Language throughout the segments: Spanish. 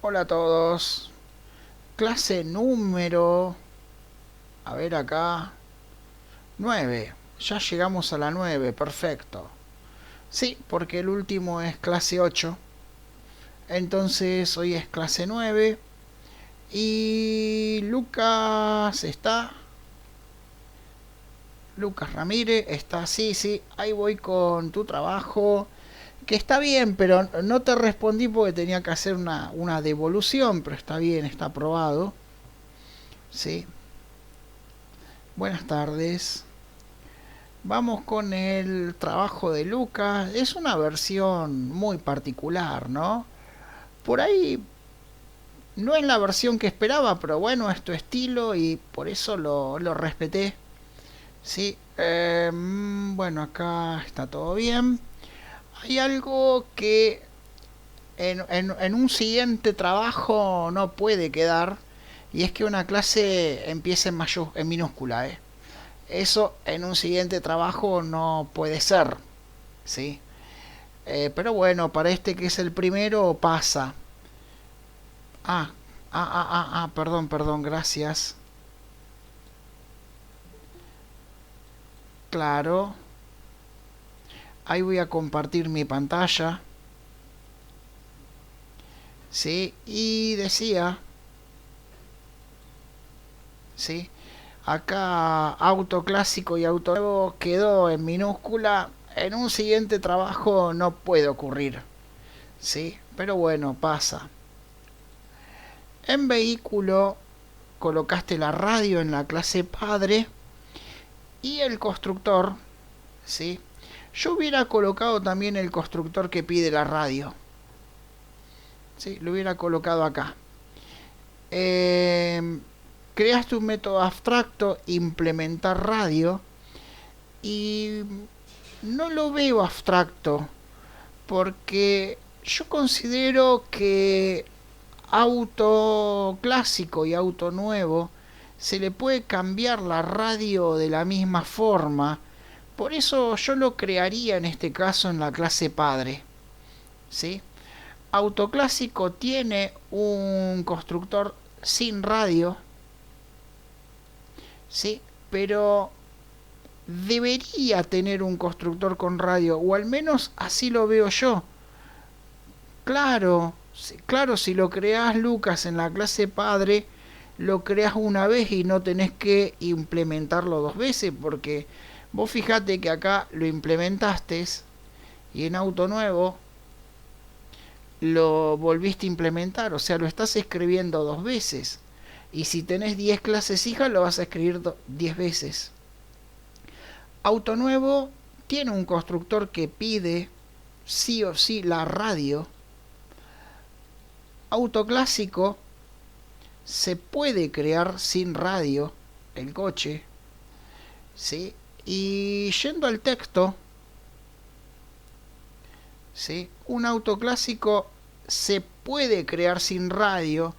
Hola a todos. Clase número... A ver acá. 9. Ya llegamos a la 9. Perfecto. Sí, porque el último es clase 8. Entonces hoy es clase 9. Y Lucas está... Lucas Ramírez está... Sí, sí. Ahí voy con tu trabajo. Que está bien, pero no te respondí porque tenía que hacer una devolución. Pero está bien, está aprobado. Sí. Buenas tardes. Vamos con el trabajo de Lucas. Es una versión muy particular, ¿no? Por ahí no es la versión que esperaba, pero bueno, es tu estilo y por eso lo respeté. Sí, bueno, acá está todo bien. Hay algo que en un siguiente trabajo no puede quedar y es que una clase empiece en minúscula, ¿eh? Eso en un siguiente trabajo no puede ser, ¿sí? Pero bueno, para este que es el primero pasa. Ah, perdón, perdón, gracias. Claro, ahí voy a compartir mi pantalla, ¿sí? Y decía, ¿sí? Acá auto clásico y auto nuevo quedó en minúscula. En un siguiente trabajo no puede ocurrir, ¿sí? Pero bueno, pasa. En vehículo colocaste la radio en la clase padre y el constructor, ¿sí? Yo hubiera colocado también el constructor que pide la radio, ¿sí? Lo hubiera colocado acá. Eh, Creaste un método abstracto, implementar radio, y no lo veo abstracto, porque yo considero que auto clásico y auto nuevo se le puede cambiar la radio de la misma forma. Por eso yo lo crearía en este caso en la clase padre, ¿sí? Autoclásico tiene un constructor sin radio, ¿sí? Pero debería tener un constructor con radio, o al menos así lo veo yo. Claro, claro, si lo creás, Lucas, en la clase padre, lo creás una vez y no tenés que implementarlo dos veces, porque vos fijate que acá lo implementaste y en auto nuevo lo volviste a implementar, o sea, lo estás escribiendo dos veces. Y si tenés 10 clases hijas, lo vas a escribir 10 veces. Auto nuevo tiene un constructor que pide sí o sí la radio. Auto clásico se puede crear sin radio el coche, ¿sí? Y yendo al texto, ¿sí? Un auto clásico se puede crear sin radio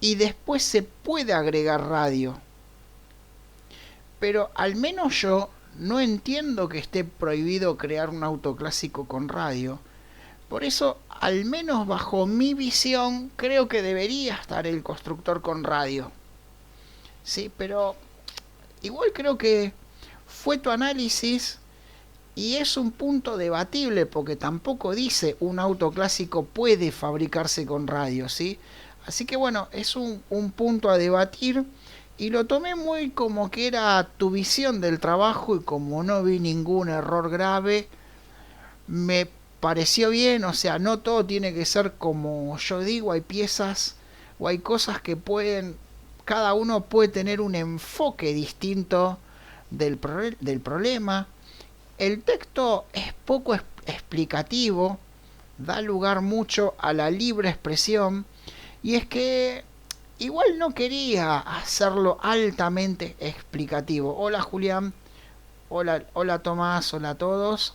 y después se puede agregar radio. Pero al menos yo no entiendo que esté prohibido crear un auto clásico con radio. Por eso, al menos bajo mi visión, creo que debería estar el constructor con radio. Sí, pero igual creo que fue tu análisis y es un punto debatible porque tampoco dice un auto clásico puede fabricarse con radio, ¿sí? Así que bueno, es un punto a debatir y lo tomé muy como que era tu visión del trabajo y como no vi ningún error grave, me pareció bien, o sea, no todo tiene que ser como yo digo, hay piezas o hay cosas que pueden, cada uno puede tener un enfoque distinto del problema. El texto es poco explicativo, da lugar mucho a la libre expresión y es que igual no quería hacerlo altamente explicativo. Hola Julián, hola Tomás, hola a todos.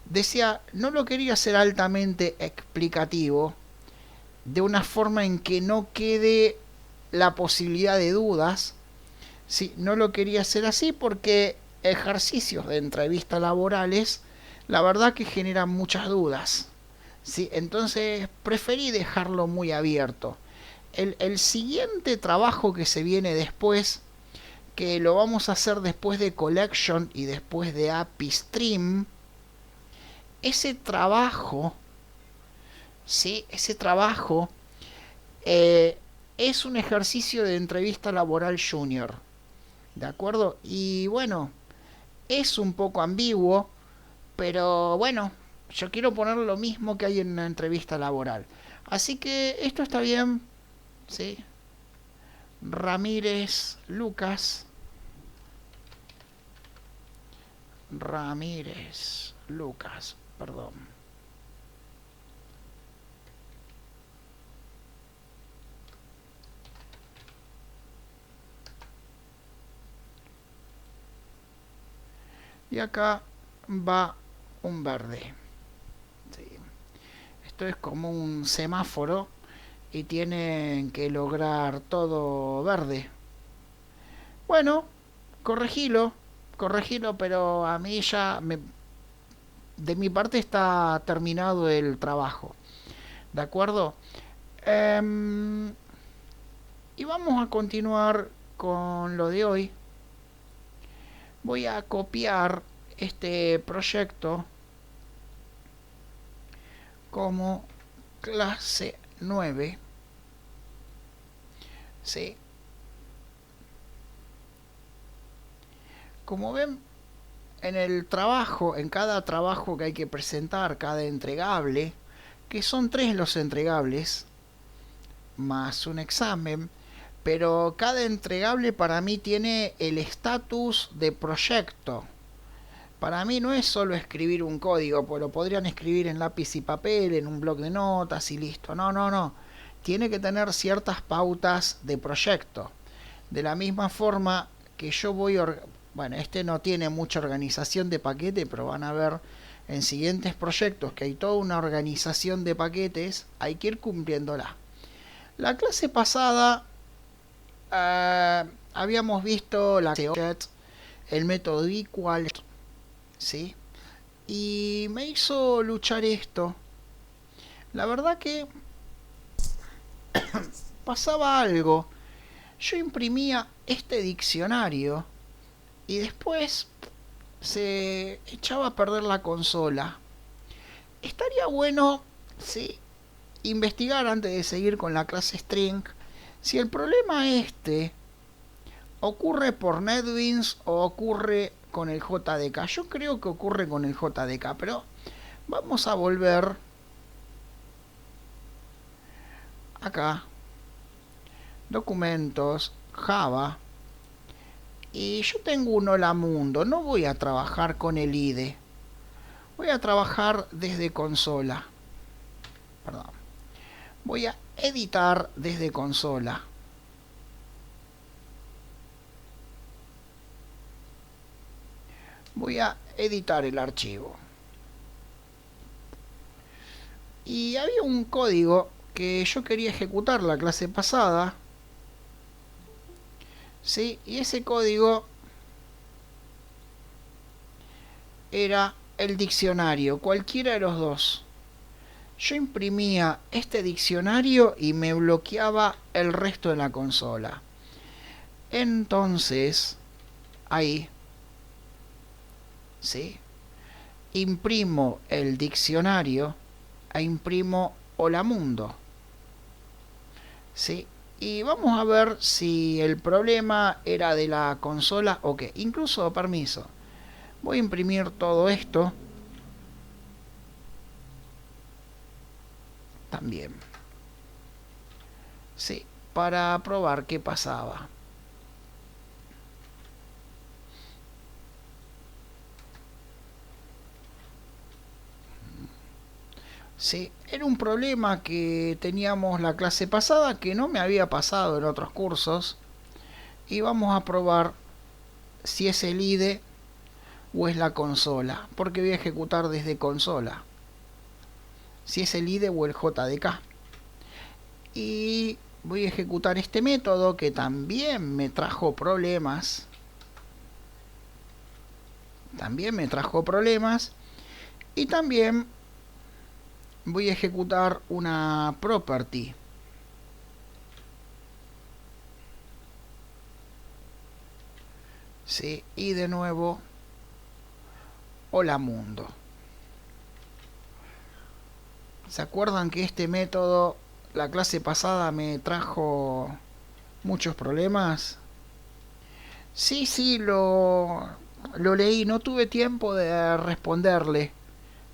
Decía, no lo quería hacer altamente explicativo, de una forma en que no quede la posibilidad de dudas. Sí, no lo quería hacer así porque ejercicios de entrevistas laborales, la verdad que generan muchas dudas. Sí, entonces preferí dejarlo muy abierto. el siguiente trabajo que se viene después, que lo vamos a hacer después de Collection y después de API Stream, ese trabajo, ¿sí? Ese trabajo es un ejercicio de entrevista laboral junior, ¿de acuerdo? Y bueno, es un poco ambiguo, pero bueno, yo quiero poner lo mismo que hay en una entrevista laboral. Así que esto está bien, ¿sí? Ramírez Lucas. Ramírez Lucas, perdón. Y acá va un verde. Sí. Esto es como un semáforo y tienen que lograr todo verde. Bueno, corregilo, pero a mí ya de mi parte está terminado el trabajo. ¿De acuerdo? Y vamos a continuar con lo de hoy. Voy a copiar este proyecto como clase 9. ¿Sí? Como ven, en el trabajo, en cada trabajo que hay que presentar, cada entregable, que son 3 los entregables, más un examen, pero cada entregable para mí tiene el estatus de proyecto. Para mí no es solo escribir un código, pues lo podrían escribir en lápiz y papel, en un bloc de notas y listo. No, no, no. Tiene que tener ciertas pautas de proyecto. De la misma forma que yo voy... Bueno, este no tiene mucha organización de paquete, pero van a ver en siguientes proyectos que hay toda una organización de paquetes, hay que ir cumpliéndola. La clase pasada habíamos visto el método equal, ¿sí? Y me hizo luchar esto. La verdad que pasaba algo. Yo imprimía este diccionario y después se echaba a perder la consola. Estaría bueno, sí, investigar antes de seguir con la clase string si el problema este ocurre por NetBeans o ocurre con el JDK. Yo creo que ocurre con el JDK, pero vamos a volver acá, documentos, Java, y yo tengo un hola mundo. No voy a trabajar con el IDE, voy a trabajar desde consola. Perdón. Voy a editar desde consola. Voy a editar el archivo. Y había un código que yo quería ejecutar la clase pasada. ¿Sí? Y ese código era el diccionario, cualquiera de los dos. Yo imprimía este diccionario y me bloqueaba el resto de la consola. Entonces, ahí, ¿sí? Imprimo el diccionario e imprimo Hola Mundo. ¿Sí? Y vamos a ver si el problema era de la consola o qué. Incluso, permiso, voy a imprimir todo esto también. Sí, para probar qué pasaba. Sí, era un problema que teníamos la clase pasada que no me había pasado en otros cursos. Y vamos a probar si es el IDE o es la consola, porque voy a ejecutar desde consola. Si es el IDE o el JDK. Y voy a ejecutar este método que también me trajo problemas. Y también voy a ejecutar una property. ¿sí? Y de nuevo, hola mundo. ¿Se acuerdan que este método, la clase pasada, me trajo muchos problemas? Sí, sí, lo leí, no tuve tiempo de responderle.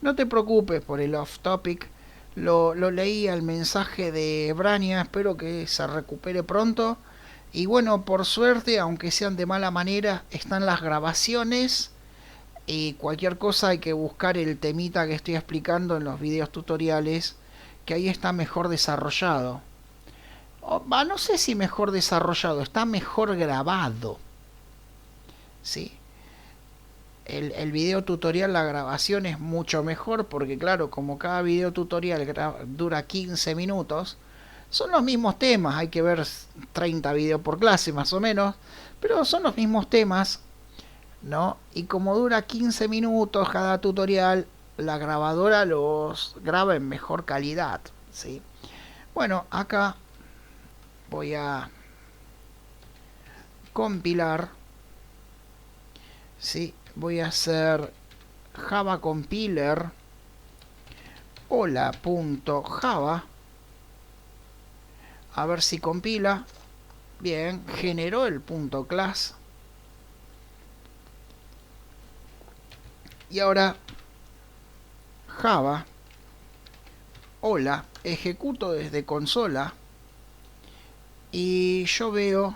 No te preocupes por el off topic. Lo leí al mensaje de Brania, espero que se recupere pronto. Y bueno, por suerte, aunque sean de mala manera, están las grabaciones. Y cualquier cosa hay que buscar el temita que estoy explicando en los videos tutoriales, que ahí está mejor desarrollado. No sé si mejor desarrollado, está mejor grabado. ¿Sí? El video tutorial, la grabación es mucho mejor porque claro, como cada video tutorial dura 15 minutos, son los mismos temas, hay que ver 30 videos por clase más o menos, pero son los mismos temas, ¿no? Y como dura 15 minutos cada tutorial, la grabadora los graba en mejor calidad, ¿sí? Bueno, acá voy a compilar, ¿sí? Voy a hacer Java compiler hola.java, a ver si compila. Bien, generó el punto class. Y ahora Java hola, ejecuto desde consola y yo veo,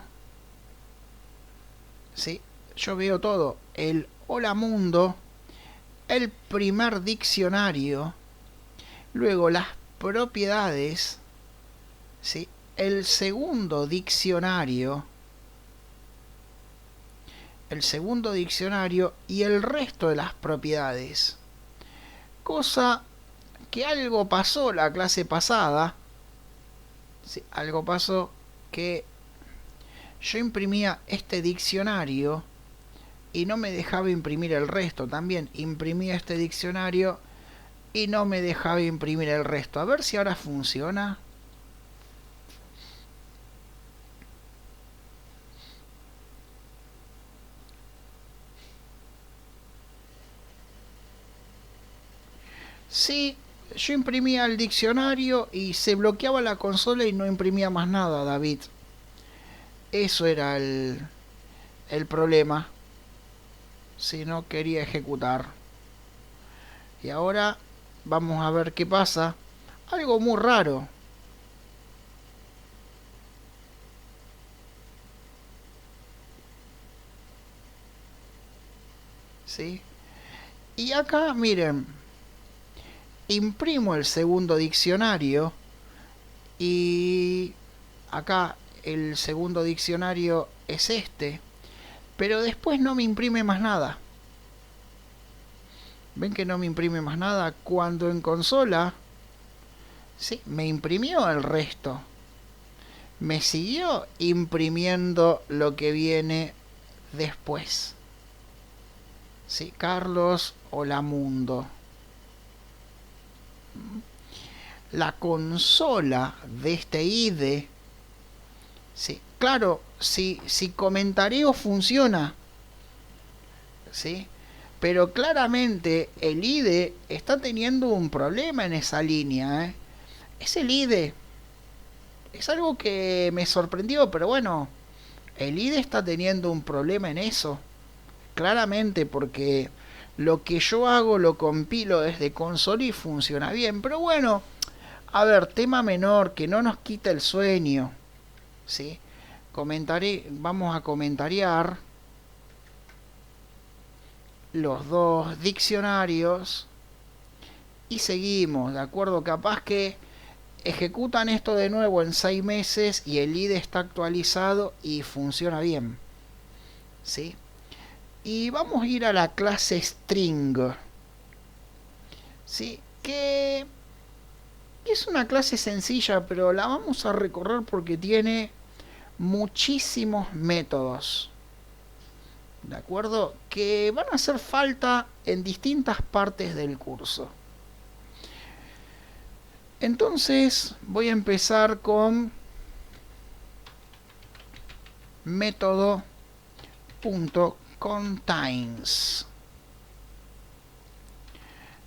¿sí? Yo veo todo, el hola mundo, el primer diccionario, luego las propiedades, ¿sí? El segundo diccionario y el resto de las propiedades. Cosa que algo pasó la clase pasada, ¿sí? Algo pasó que yo imprimía este diccionario y no me dejaba imprimir el resto. También imprimía este diccionario y no me dejaba imprimir el resto. A ver si ahora funciona. Sí, yo imprimía el diccionario y se bloqueaba la consola y no imprimía más nada, David. Eso era el problema. Si no quería ejecutar. Y ahora vamos a ver qué pasa. Algo muy raro. ¿Sí? Y acá, miren, imprimo el segundo diccionario y acá el segundo diccionario es este, pero después no me imprime más nada. ¿Ven que no me imprime más nada? Cuando en consola, sí, me imprimió el resto. Me siguió imprimiendo lo que viene después. Sí, Carlos Olamundo. La consola de este IDE, sí, claro, si comentareo funciona, ¿sí? Pero claramente el IDE está teniendo un problema en esa línea, ¿eh? Es el IDE. Es algo que me sorprendió, pero bueno, el IDE está teniendo un problema en eso. Claramente, porque lo que yo hago lo compilo desde consola y funciona bien. Pero bueno, a ver, tema menor, que no nos quita el sueño, ¿sí? Vamos a comentariar los dos diccionarios y seguimos, ¿de acuerdo? Capaz que ejecutan esto de nuevo en 6 meses y el IDE está actualizado y funciona bien, ¿sí? Y vamos a ir a la clase string, ¿sí? Que es una clase sencilla, pero la vamos a recorrer porque tiene muchísimos métodos, ¿de acuerdo? Que van a hacer falta en distintas partes del curso. Entonces voy a empezar con método contains.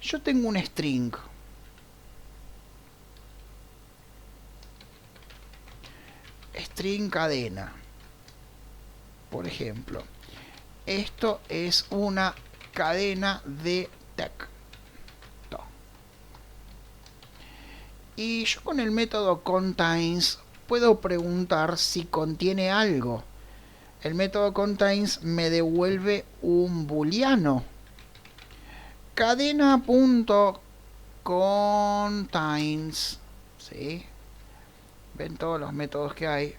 Yo tengo un string. String cadena. Por ejemplo, esto es una cadena de texto. Y yo con el método contains puedo preguntar si contiene algo. El método contains me devuelve un booleano. Cadena.contains. ¿Sí? Ven todos los métodos que hay.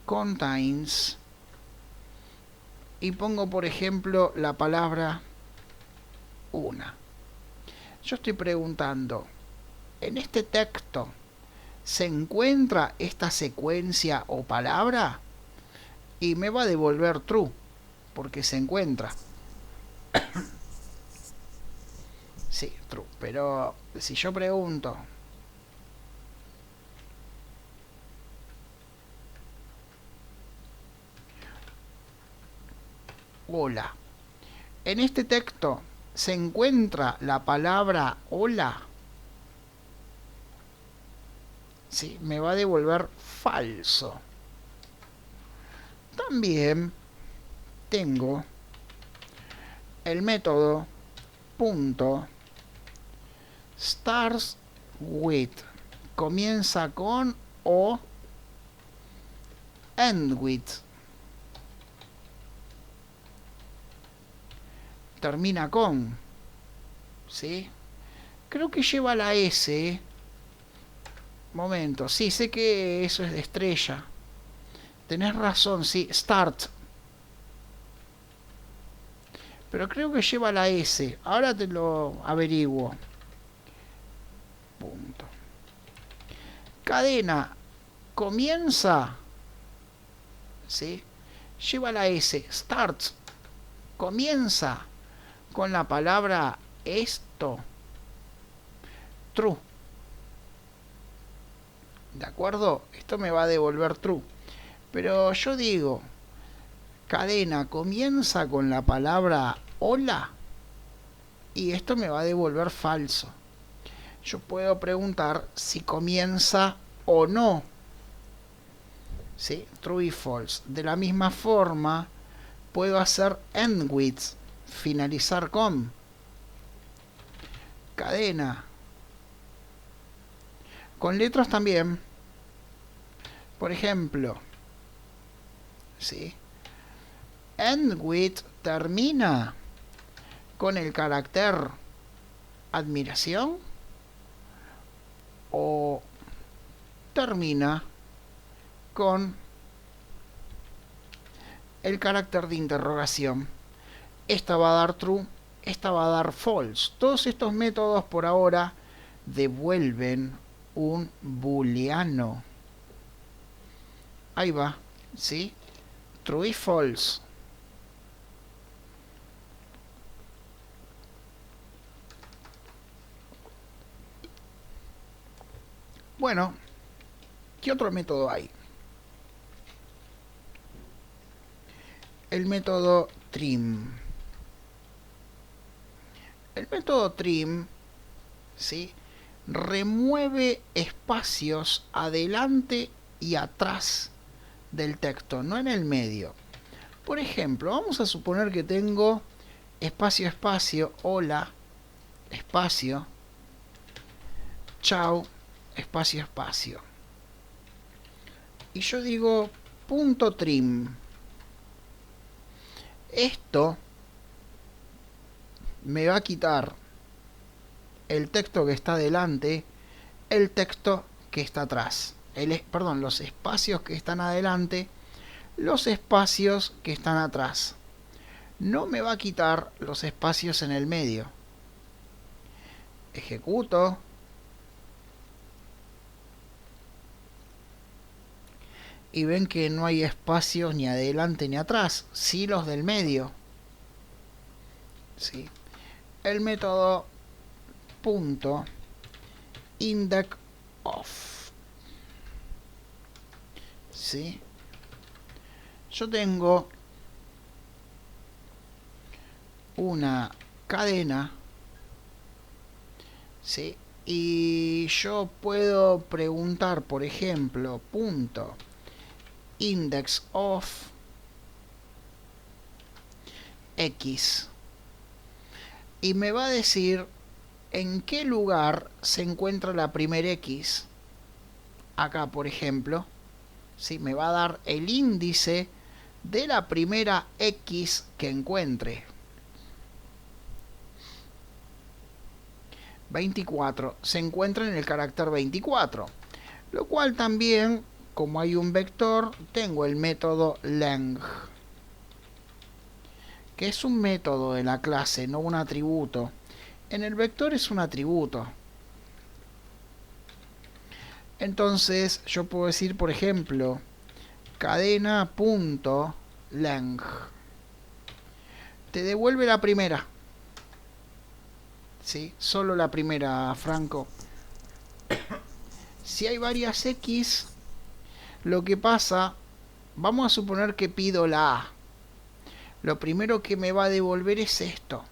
Contains. Y pongo, por ejemplo, la palabra una. Yo estoy preguntando, ¿en este texto se encuentra esta secuencia o palabra? Y me va a devolver true, porque se encuentra. Sí, true. Pero si yo pregunto, hola, ¿en este texto se encuentra la palabra hola? Sí, me va a devolver falso. También tengo el método punto starts with, comienza con o end with, termina con, ¿sí? Creo que lleva la S. Momento, sí, sé que eso es de estrella. Tenés razón, sí, start. Pero creo que lleva la S. Ahora te lo averiguo. Punto. Cadena comienza, ¿sí? Lleva la S. Start comienza con la palabra esto. True. ¿De acuerdo? Esto me va a devolver true. Pero yo digo, cadena comienza con la palabra hola y esto me va a devolver falso. Yo puedo preguntar si comienza o no. ¿Sí? True y false. De la misma forma, puedo hacer end with, finalizar con. Cadena. Con letras también. Por ejemplo, ¿sí? End with termina con el carácter admiración o termina con el carácter de interrogación. Esta va a dar true, esta va a dar false. Todos estos métodos por ahora devuelven un booleano. Ahí va, ¿sí? True y false. Bueno, ¿qué otro método hay? El método trim. El método trim, ¿sí? Remueve espacios adelante y atrás del texto, no en el medio. Por ejemplo, vamos a suponer que tengo espacio, espacio, hola, espacio, chao, espacio, espacio. Y yo digo punto trim. Esto me va a quitar el texto que está delante, el texto que está atrás. Perdón, los espacios que están adelante, los espacios que están atrás. No me va a quitar los espacios en el medio. Ejecuto. Y ven que no hay espacios ni adelante ni atrás, sí los del medio. ¿Sí? El método punto index of. ¿Sí? Yo tengo una cadena, ¿sí? Y yo puedo preguntar, por ejemplo, punto index of x, y me va a decir en qué lugar se encuentra la primera x. Acá, por ejemplo, ¿sí? Me va a dar el índice de la primera x que encuentre. 24 se encuentra en el carácter 24, lo cual también, como hay un vector, tengo el método length, que es un método de la clase, no un atributo. En el vector es un atributo. Entonces yo puedo decir, por ejemplo, cadena.length te devuelve la primera, ¿sí? Solo la primera, Franco. Si hay varias x, lo que pasa, vamos a suponer que pido la a. Lo primero que me va a devolver es esto.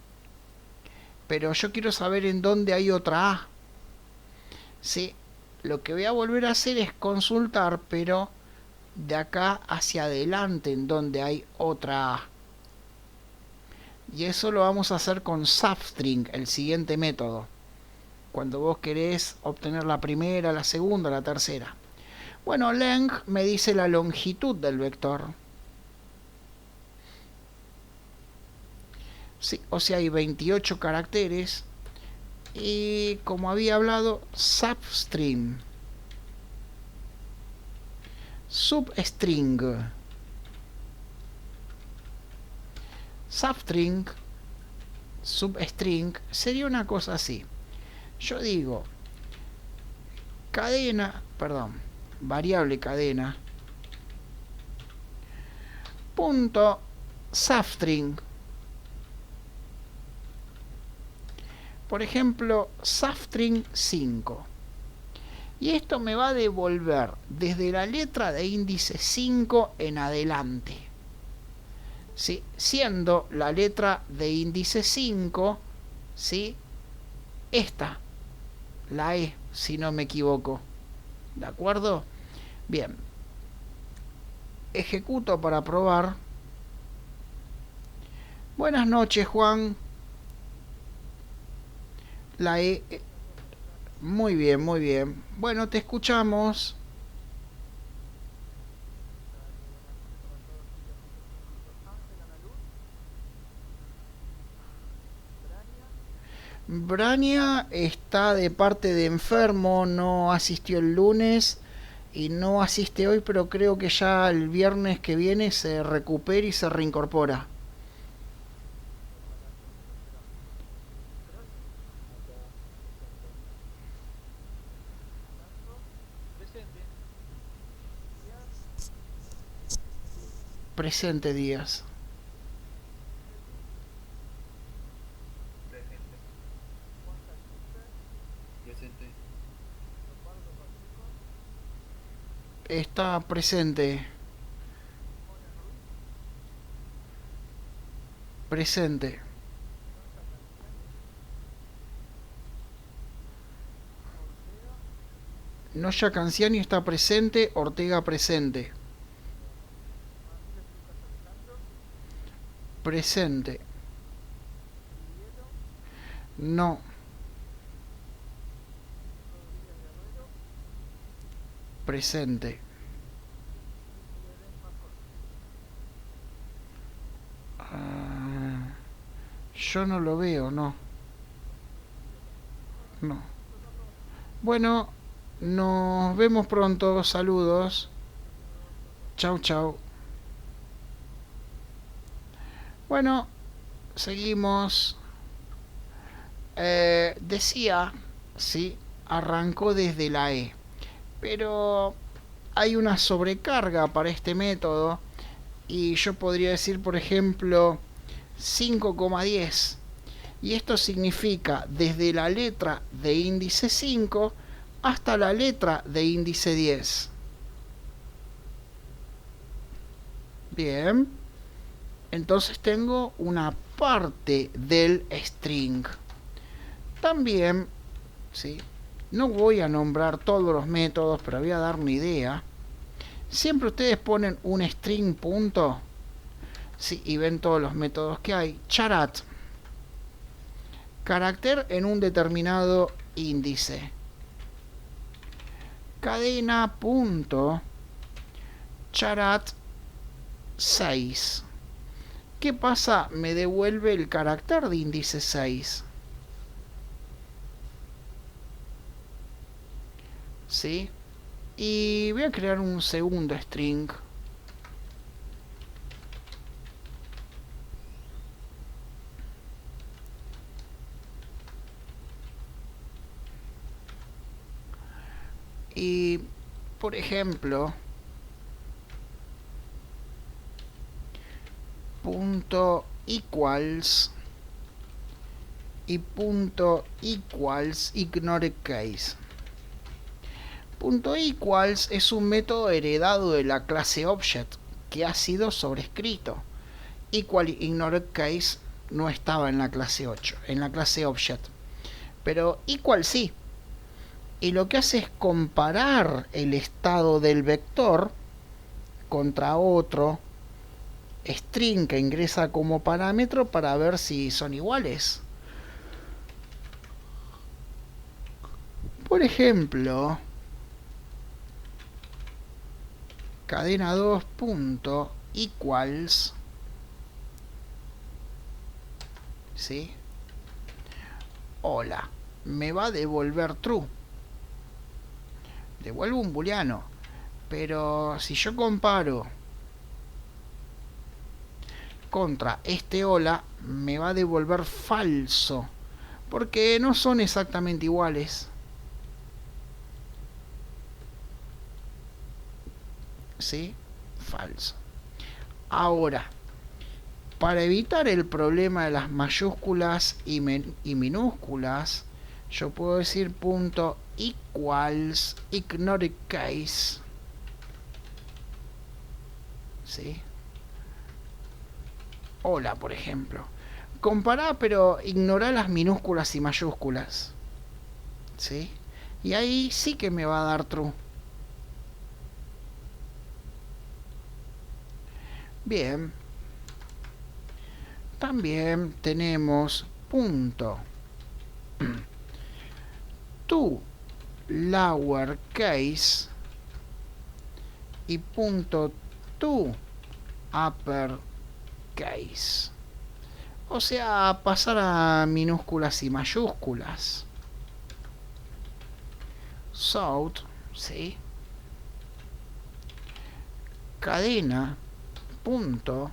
Pero yo quiero saber en dónde hay otra a. ¿Sí? Lo que voy a volver a hacer es consultar, pero de acá hacia adelante en donde hay otra a. Y eso lo vamos a hacer con substring, el siguiente método. Cuando vos querés obtener la primera, la segunda, la tercera. Bueno, length me dice la longitud del vector. Sí, o sea, hay 28 caracteres. Y como había hablado, substring. Substring. Substring. Substring sería una cosa así. Yo digo cadena, perdón, variable cadena punto substring. Por ejemplo, substring 5. Y esto me va a devolver desde la letra de índice 5 en adelante. ¿Sí? Siendo la letra de índice 5, ¿sí? Esta, la E, si no me equivoco. ¿De acuerdo? Bien. Ejecuto para probar. Buenas noches, Juan. La E. Muy bien, muy bien. Bueno, te escuchamos. Brania está de parte de enfermo, no asistió el lunes y no asiste hoy, pero creo que ya el viernes que viene se recupera y se reincorpora. Presente, Díaz. Está presente. Presente. Noya Canciani está presente. Ortega presente. Presente. No. Presente. Yo no lo veo, no. No. Bueno, nos vemos pronto. Saludos. Chau, chau. Bueno, seguimos. Decía, sí, arrancó desde la E. Pero hay una sobrecarga para este método. Y yo podría decir, por ejemplo, 5,10. Y esto significa desde la letra de índice 5 hasta la letra de índice 10. Bien. Entonces tengo una parte del string. También, ¿sí? No voy a nombrar todos los métodos, pero voy a dar una idea. Siempre ustedes ponen un string punto, ¿sí? Y ven todos los métodos que hay. Charat, carácter en un determinado índice. Cadena punto charat 6. ¿Qué pasa? Me devuelve el carácter de índice 6. ¿Sí? Y voy a crear un segundo string. Y, por ejemplo, punto equals y punto equals ignore case. Punto equals es un método heredado de la clase object que ha sido sobrescrito. Equal ignore case no estaba en la clase 8, en la clase object, pero equal sí. Y lo que hace es comparar el estado del vector contra otro string que ingresa como parámetro para ver si son iguales. Por ejemplo, cadena 2 punto equals, ¿sí? Hola, me va a devolver true. Devuelvo un booleano, pero si yo comparo contra este hola, me va a devolver falso, porque no son exactamente iguales. ¿Sí? Falso. Ahora, para evitar el problema de las mayúsculas y minúsculas, yo puedo decir punto equals ignore case. ¿Sí? Hola, por ejemplo. Compará, pero ignora las minúsculas y mayúsculas. ¿Sí? Y ahí sí que me va a dar true. Bien. También tenemos punto to lowercase y punto to uppercase. O sea, pasar a minúsculas y mayúsculas. South, ¿sí? Cadena punto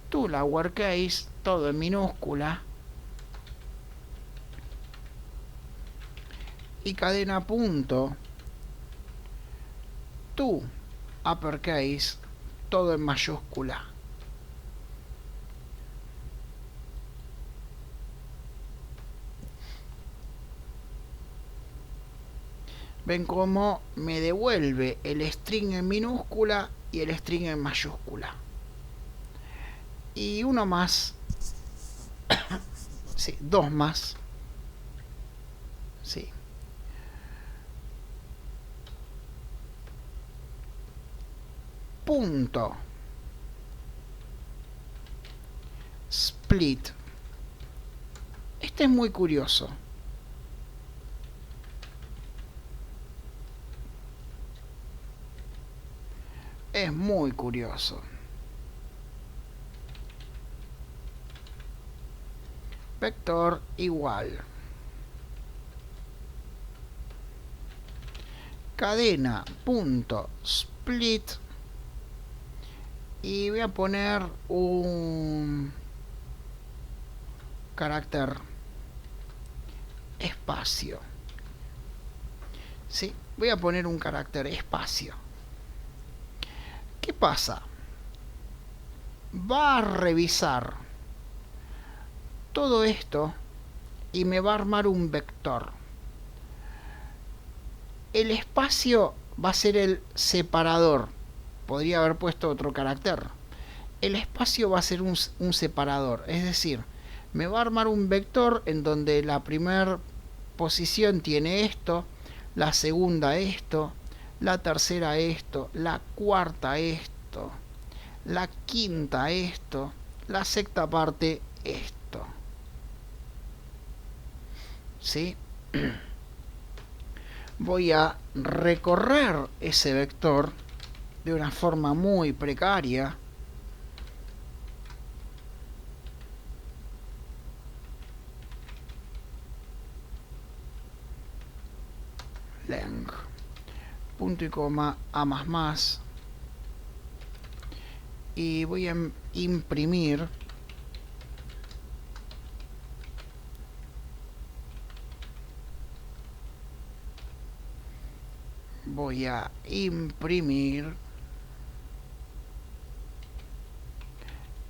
to lowercase, todo en minúscula, y cadena punto to uppercase, todo en mayúscula. Ven cómo me devuelve el string en minúscula y el string en mayúscula. Y uno más. Sí, dos más. Sí. Punto split. Este es muy curioso. Es muy curioso. Vector igual. Cadena punto split. Y voy a poner un carácter espacio. ¿Sí? Voy a poner un carácter espacio. ¿Qué pasa? Va a revisar todo esto y me va a armar un vector. El espacio va a ser el separador. Podría haber puesto otro carácter. el espacio va a ser un separador, es decir, me va a armar un vector en donde la primera posición tiene esto, la segunda esto, la tercera esto, la cuarta esto, la quinta esto, la sexta parte esto. ¿Sí? Voy a recorrer ese vector de una forma muy precaria. Length, punto y coma, a más, y voy a imprimir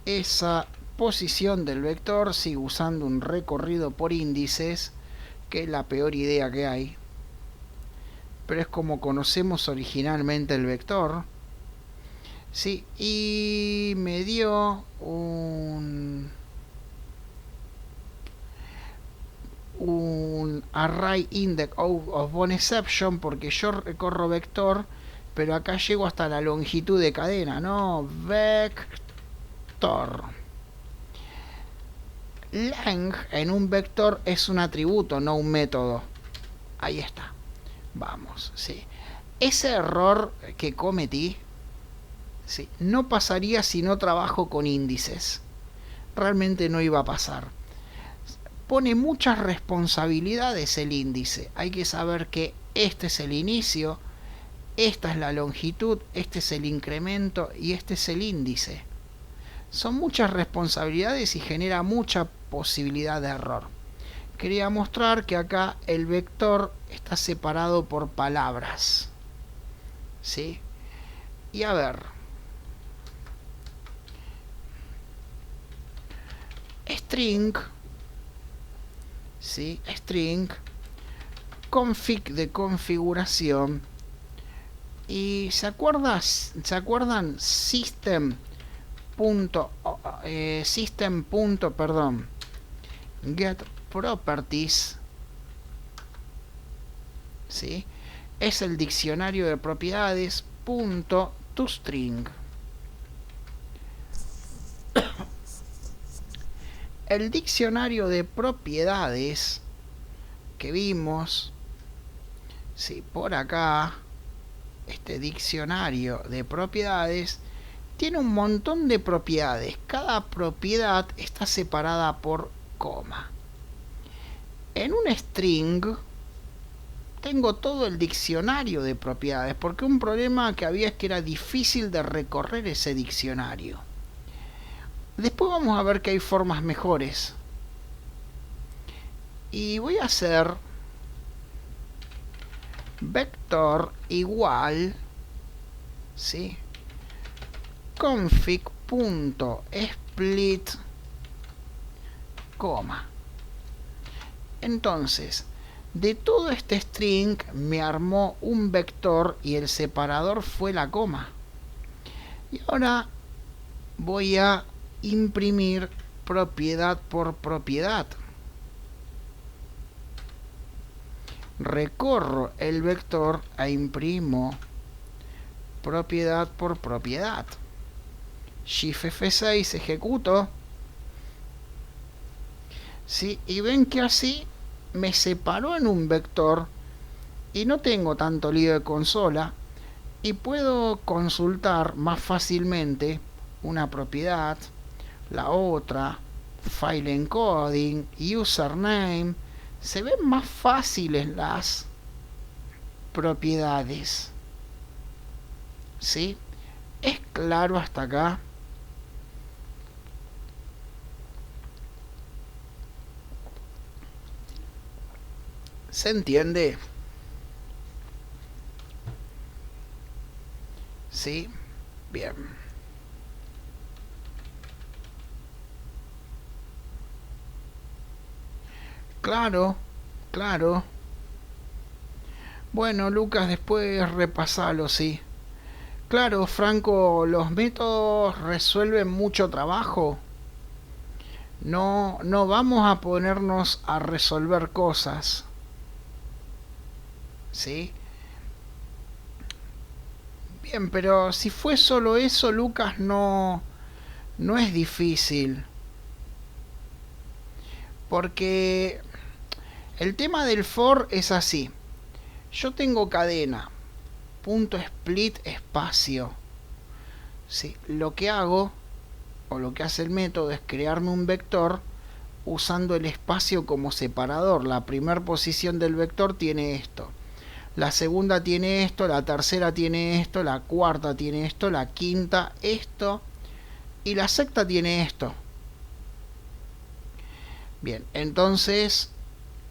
esa posición del vector. Sigo usando un recorrido por índices, que es la peor idea que hay, pero es como conocemos originalmente el vector. Sí, y me dio un array index of Bonesception, porque yo recorro vector, pero acá llego hasta la longitud de cadena, ¿no? Vector. Length en un vector es un atributo, no un método. Ahí está. Vamos, sí. Ese error que cometí, sí, no pasaría si no trabajo con índices. Realmente no iba a pasar. Pone muchas responsabilidades el índice. Hay que saber que este es el inicio, esta es la longitud, este es el incremento y este es el índice. Son muchas responsabilidades y genera mucha posibilidad de error. Quería mostrar que acá el vector está separado por palabras. ¿Sí? Y a ver. String. ¿Sí? String. Config de configuración. Y ¿se acuerdan? System. Get properties. ¿Sí? Es el diccionario de propiedades .toString. El diccionario de propiedades que vimos, sí, por acá, este diccionario de propiedades tiene un montón de propiedades. Cada propiedad está separada por coma. En un string tengo todo el diccionario de propiedades, porque un problema que había es que era difícil de recorrer ese diccionario. Después vamos a ver que hay formas mejores. Y voy a hacer vector igual, ¿sí? config.split, coma. Entonces, de todo este string me armó un vector y el separador fue la coma. Y ahora voy a imprimir propiedad por propiedad. Recorro el vector e imprimo propiedad por propiedad. Shift F6, ejecuto. ¿Sí? Y ven que así me separó en un vector y no tengo tanto lío de consola y puedo consultar más fácilmente una propiedad, la otra, file encoding, username. Se ven más fáciles las propiedades. ¿Sí? ¿Es claro hasta acá? ¿Se entiende? ¿Sí? Bien. Claro, claro. Bueno, Lucas, después repasalo, sí. Claro, Franco, los métodos resuelven mucho trabajo. No vamos a ponernos a resolver cosas, ¿sí? Bien, pero si fue solo eso, Lucas, no es difícil. Porque el tema del for es así. Yo tengo cadena, punto split espacio. ¿Sí? Lo que hago, o lo que hace el método, es crearme un vector usando el espacio como separador. La primera posición del vector tiene esto. La segunda tiene esto, la tercera tiene esto, la cuarta tiene esto, la quinta esto y la sexta tiene esto. Bien, entonces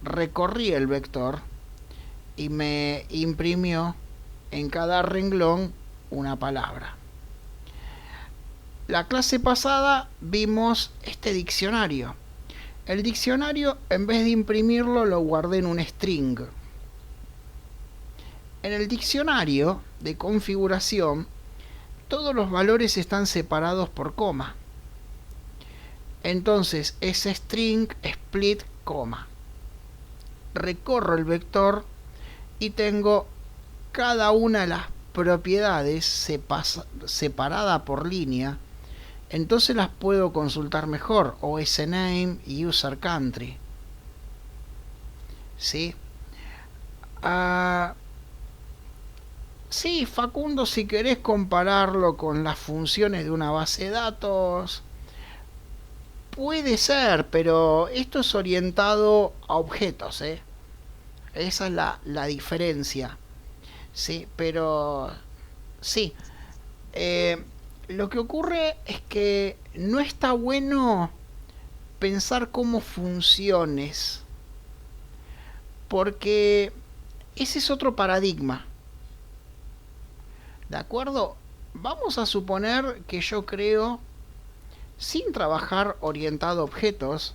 recorrí el vector y me imprimió en cada renglón una palabra. La clase pasada vimos este diccionario. El diccionario, en vez de imprimirlo, lo guardé en un string. En el diccionario de configuración, todos los valores están separados por coma. Entonces, ese string split coma. Recorro el vector y tengo cada una de las propiedades separada por línea. Entonces las puedo consultar mejor. OS name y user country. ¿Sí? Sí, Facundo, si querés compararlo con las funciones de una base de datos, puede ser, pero esto es orientado a objetos, ¿eh? Esa es la diferencia. Sí, pero sí. Lo que ocurre es que no está bueno pensar como funciones, porque ese es otro paradigma. ¿De acuerdo? Vamos a suponer que yo creo, sin trabajar orientado a objetos,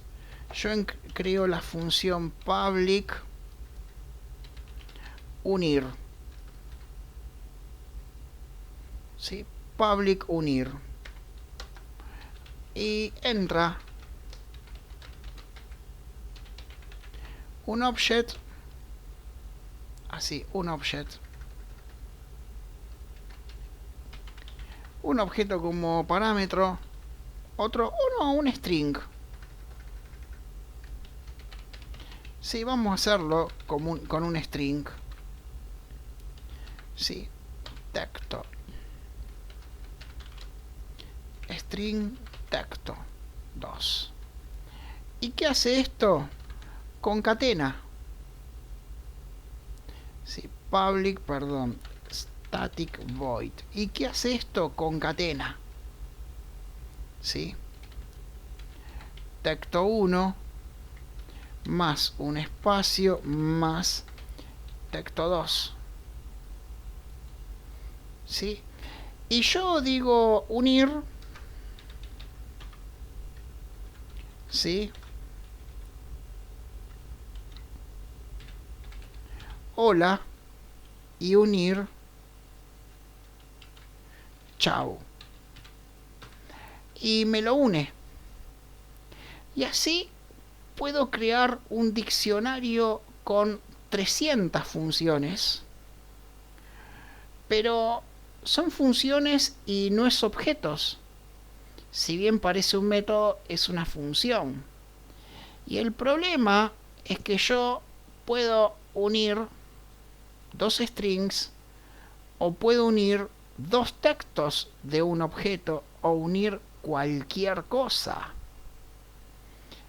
yo creo la función public unir. ¿Sí? Public unir. Y entra un object, así, un object. Un objeto como parámetro, un string. Sí, vamos a hacerlo con un string. Sí, texto. String texto 2. ¿Y qué hace esto? Concatena. Sí, public, perdón, static void. ¿Y qué hace esto? Concatena. ¿Sí? Texto 1 más un espacio más texto 2. ¿Sí? Y yo digo unir. ¿Sí? Hola y unir chao. Y me lo une. Y así puedo crear un diccionario con 300 funciones. Pero son funciones y no es objetos. Si bien parece un método, es una función. Y el problema es que yo puedo unir dos strings o puedo unir dos textos de un objeto o unir cualquier cosa.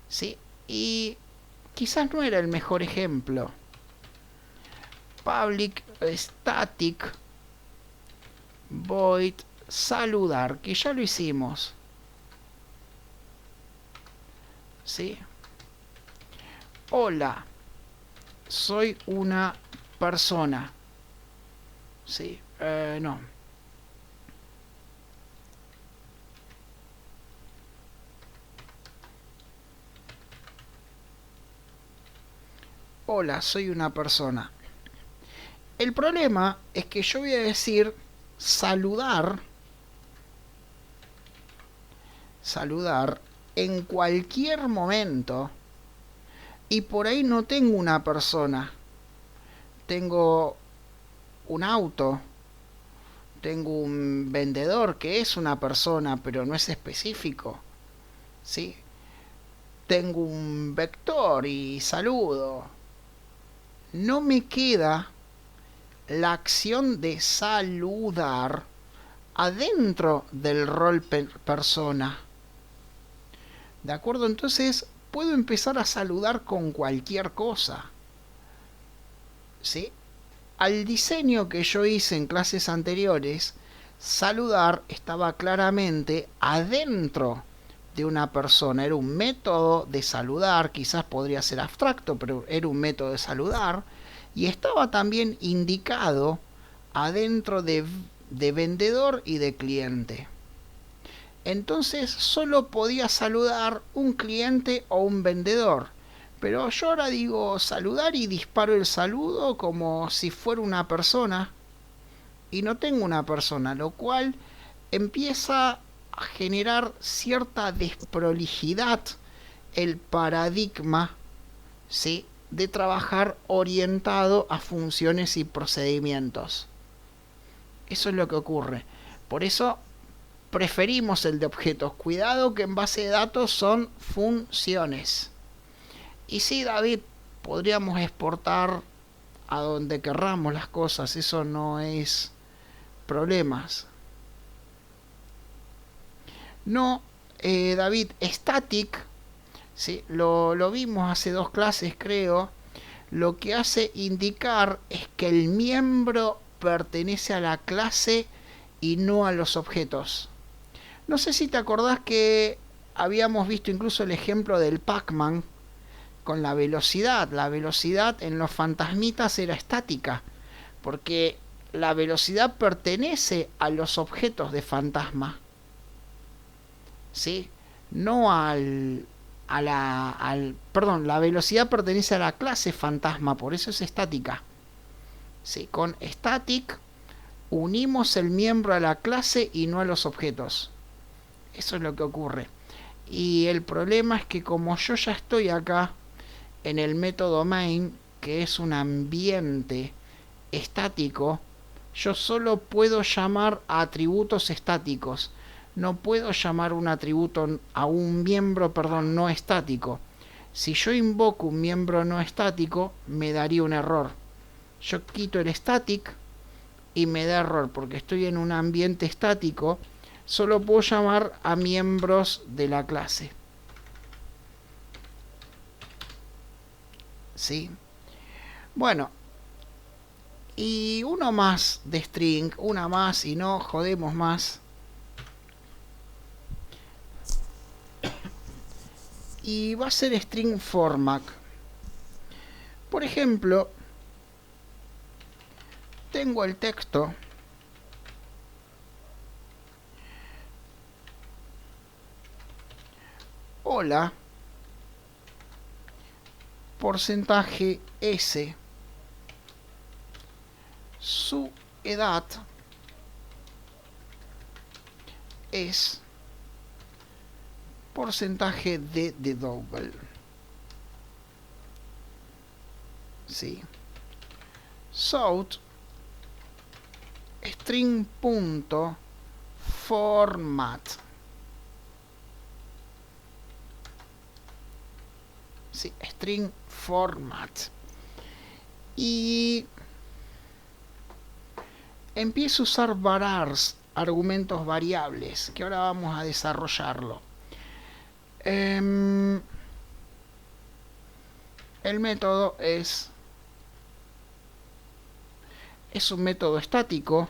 ¿Sí? Y quizás no era el mejor ejemplo. Public static void saludar, que ya lo hicimos. ¿Sí? Hola, soy una persona. ¿Sí? No. Hola, soy una persona. El problema es que yo voy a decir saludar en cualquier momento, y por ahí no tengo una persona, tengo un auto, tengo un vendedor que es una persona pero no es específico, ¿sí? Tengo un vector y saludo. No me queda la acción de saludar adentro del rol persona. ¿De acuerdo? Entonces puedo empezar a saludar con cualquier cosa, ¿sí? Al diseño que yo hice en clases anteriores, saludar estaba claramente adentro de una persona. Era un método de saludar, quizás podría ser abstracto, pero era un método de saludar, y estaba también indicado adentro de vendedor y de cliente. Entonces solo podía saludar un cliente o un vendedor. Pero yo ahora digo saludar y disparo el saludo como si fuera una persona. Y no tengo una persona, lo cual empieza a generar cierta desprolijidad el paradigma, ¿sí?, de trabajar orientado a funciones y procedimientos. Eso es lo que ocurre. Por eso preferimos el de objetos. Cuidado que en base de datos son funciones. Y sí, David, podríamos exportar a donde querramos las cosas. Eso no es problemas. No, David, static, ¿sí?, lo vimos hace 2 clases creo. Lo que hace indicar es que el miembro pertenece a la clase y no a los objetos. No sé si te acordás que habíamos visto incluso el ejemplo del Pac-Man con la velocidad. La velocidad en los fantasmitas era estática, porque la velocidad pertenece a los objetos de fantasma, ¿sí? No perdón, la velocidad pertenece a la clase fantasma, por eso es estática. ¿Sí? Con static unimos el miembro a la clase y no a los objetos. Eso es lo que ocurre. Y el problema es que como yo ya estoy acá en el método main, que es un ambiente estático, yo solo puedo llamar a atributos estáticos. No puedo llamar un atributo a un miembro, no estático. Si yo invoco un miembro no estático, me daría un error. Yo quito el static y me da error, porque estoy en un ambiente estático. Solo puedo llamar a miembros de la clase. ¿Sí? Bueno, y uno más de string, una más y no jodemos más. Y va a ser string format. Por ejemplo, tengo el texto. Hola, porcentaje S, su edad es porcentaje de double. ¿Sí? South string.format. Sí, string format. Y empiezo a usar varars, argumentos variables, que ahora vamos a desarrollarlo. El método es un método estático.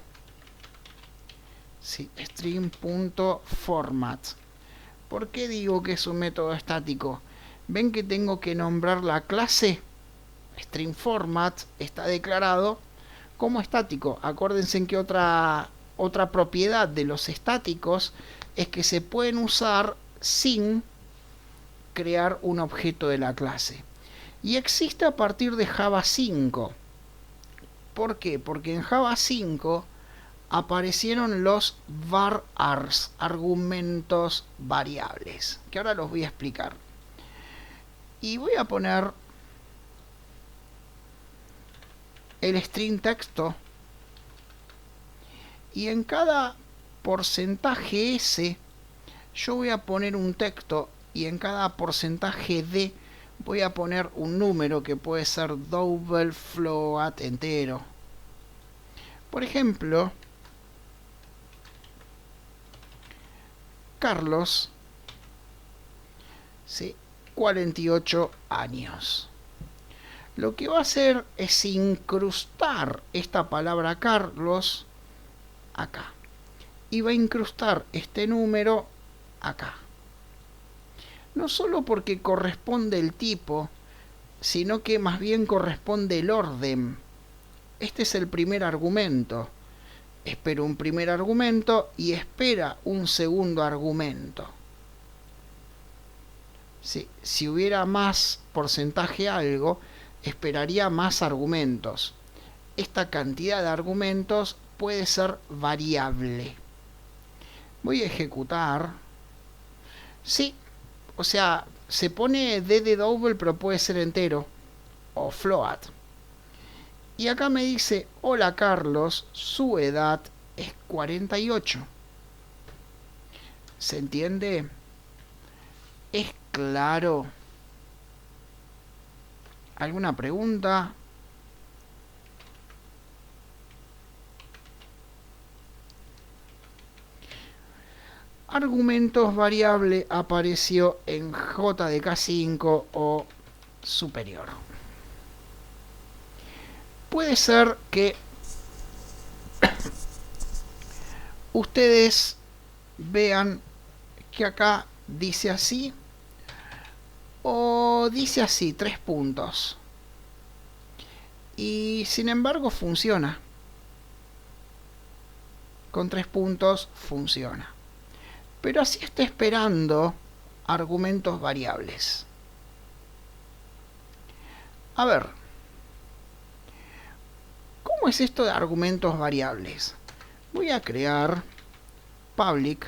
Sí, string.format. ¿Por qué digo que es un método estático? ¿Ven que tengo que nombrar la clase? String format está declarado como estático. Acuérdense en que otra propiedad de los estáticos es que se pueden usar sin crear un objeto de la clase. Y existe a partir de Java 5. ¿Por qué? Porque en Java 5 aparecieron los var_ars, argumentos variables, que ahora los voy a explicar. Y voy a poner el string texto, y en cada porcentaje S yo voy a poner un texto, y en cada porcentaje D voy a poner un número que puede ser double, float, entero. Por ejemplo, Carlos, ¿sí? 48 años. Lo que va a hacer es incrustar esta palabra Carlos acá. Y va a incrustar este número acá. No solo porque corresponde el tipo, sino que más bien corresponde el orden. Este es el primer argumento. Espera un primer argumento y espera un segundo argumento. Si hubiera más porcentaje algo, esperaría más argumentos. Esta cantidad de argumentos puede ser variable. Voy a ejecutar. Sí, o sea, se pone D de double, pero puede ser entero o float. Y acá me dice, hola Carlos, su edad es 48. ¿Se entiende? ¿Es claro? ¿Alguna pregunta? Argumentos variable apareció en JDK5 o superior. Puede ser que ustedes vean que acá dice así o dice así, 3 puntos. Y sin embargo funciona. Con 3 puntos funciona. Pero así está esperando argumentos variables. A ver, ¿cómo es esto de argumentos variables? Voy a crear public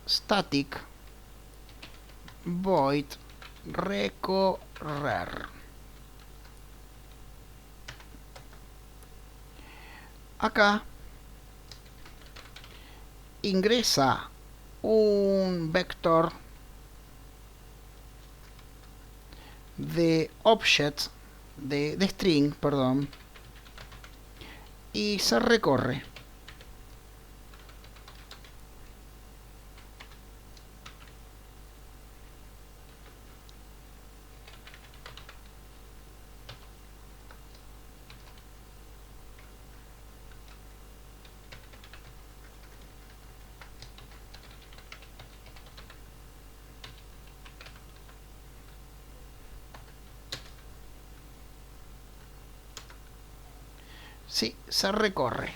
static void recorrer. Acá ingresa un vector de object, de string, perdón, y se recorre. Sí, se recorre.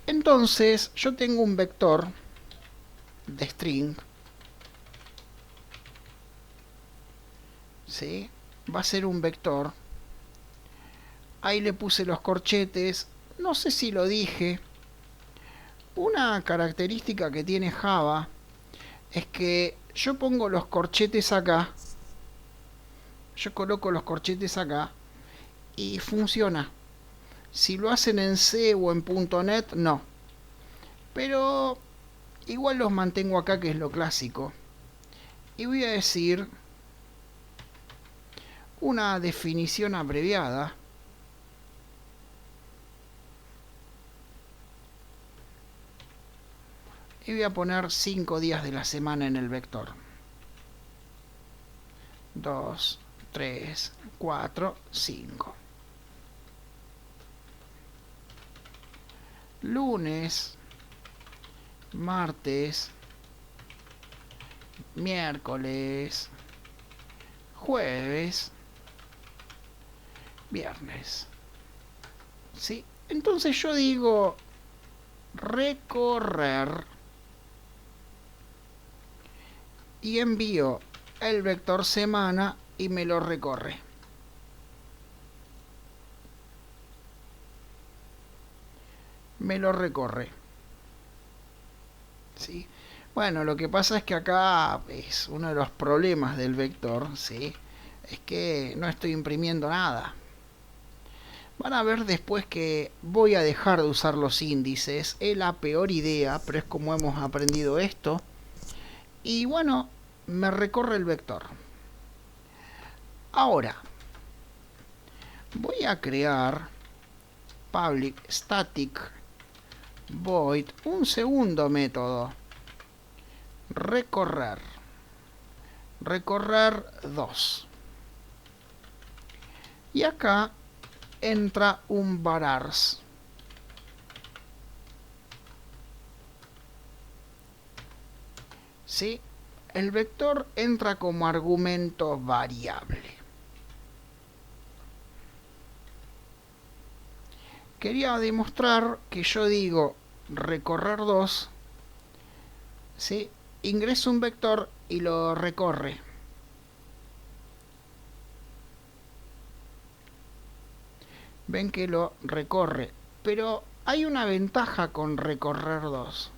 Entonces yo tengo un vector de string, ¿sí? Va a ser un vector. Ahí le puse los corchetes. No sé si lo dije. Una característica que tiene Java es que yo pongo los corchetes acá. Yo coloco los corchetes acá y funciona. Si lo hacen en C o en .NET, no. Pero igual los mantengo acá, que es lo clásico. Y voy a decir una definición abreviada. Y voy a poner 5 días de la semana en el vector. 2, 3, 4, 5. Lunes, martes, miércoles, jueves, viernes. ¿Sí? Entonces yo digo recorrer y envío el vector semana y me lo recorre. me lo recorre. ¿Sí? Bueno, lo que pasa es que acá es uno de los problemas del vector, ¿sí? Es que no estoy imprimiendo nada. Van a ver después que voy a dejar de usar los índices. Es la peor idea, pero es como hemos aprendido esto. Y bueno, me recorre el vector. Ahora, voy a crear public static void, un segundo método. Recorrer. Recorrer 2. Y acá entra un varars. ¿Sí? El vector entra como argumento variable. Quería demostrar que yo digo recorrer 2, ¿sí? Ingreso un vector y lo recorre. Ven que lo recorre, pero hay una ventaja con recorrer 2.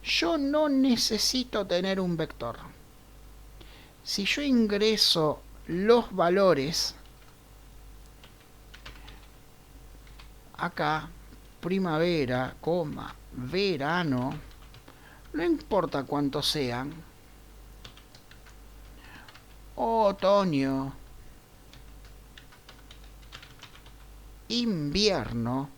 Yo no necesito tener un vector. Si yo ingreso los valores acá, primavera, verano, no importa cuántos sean, otoño, invierno,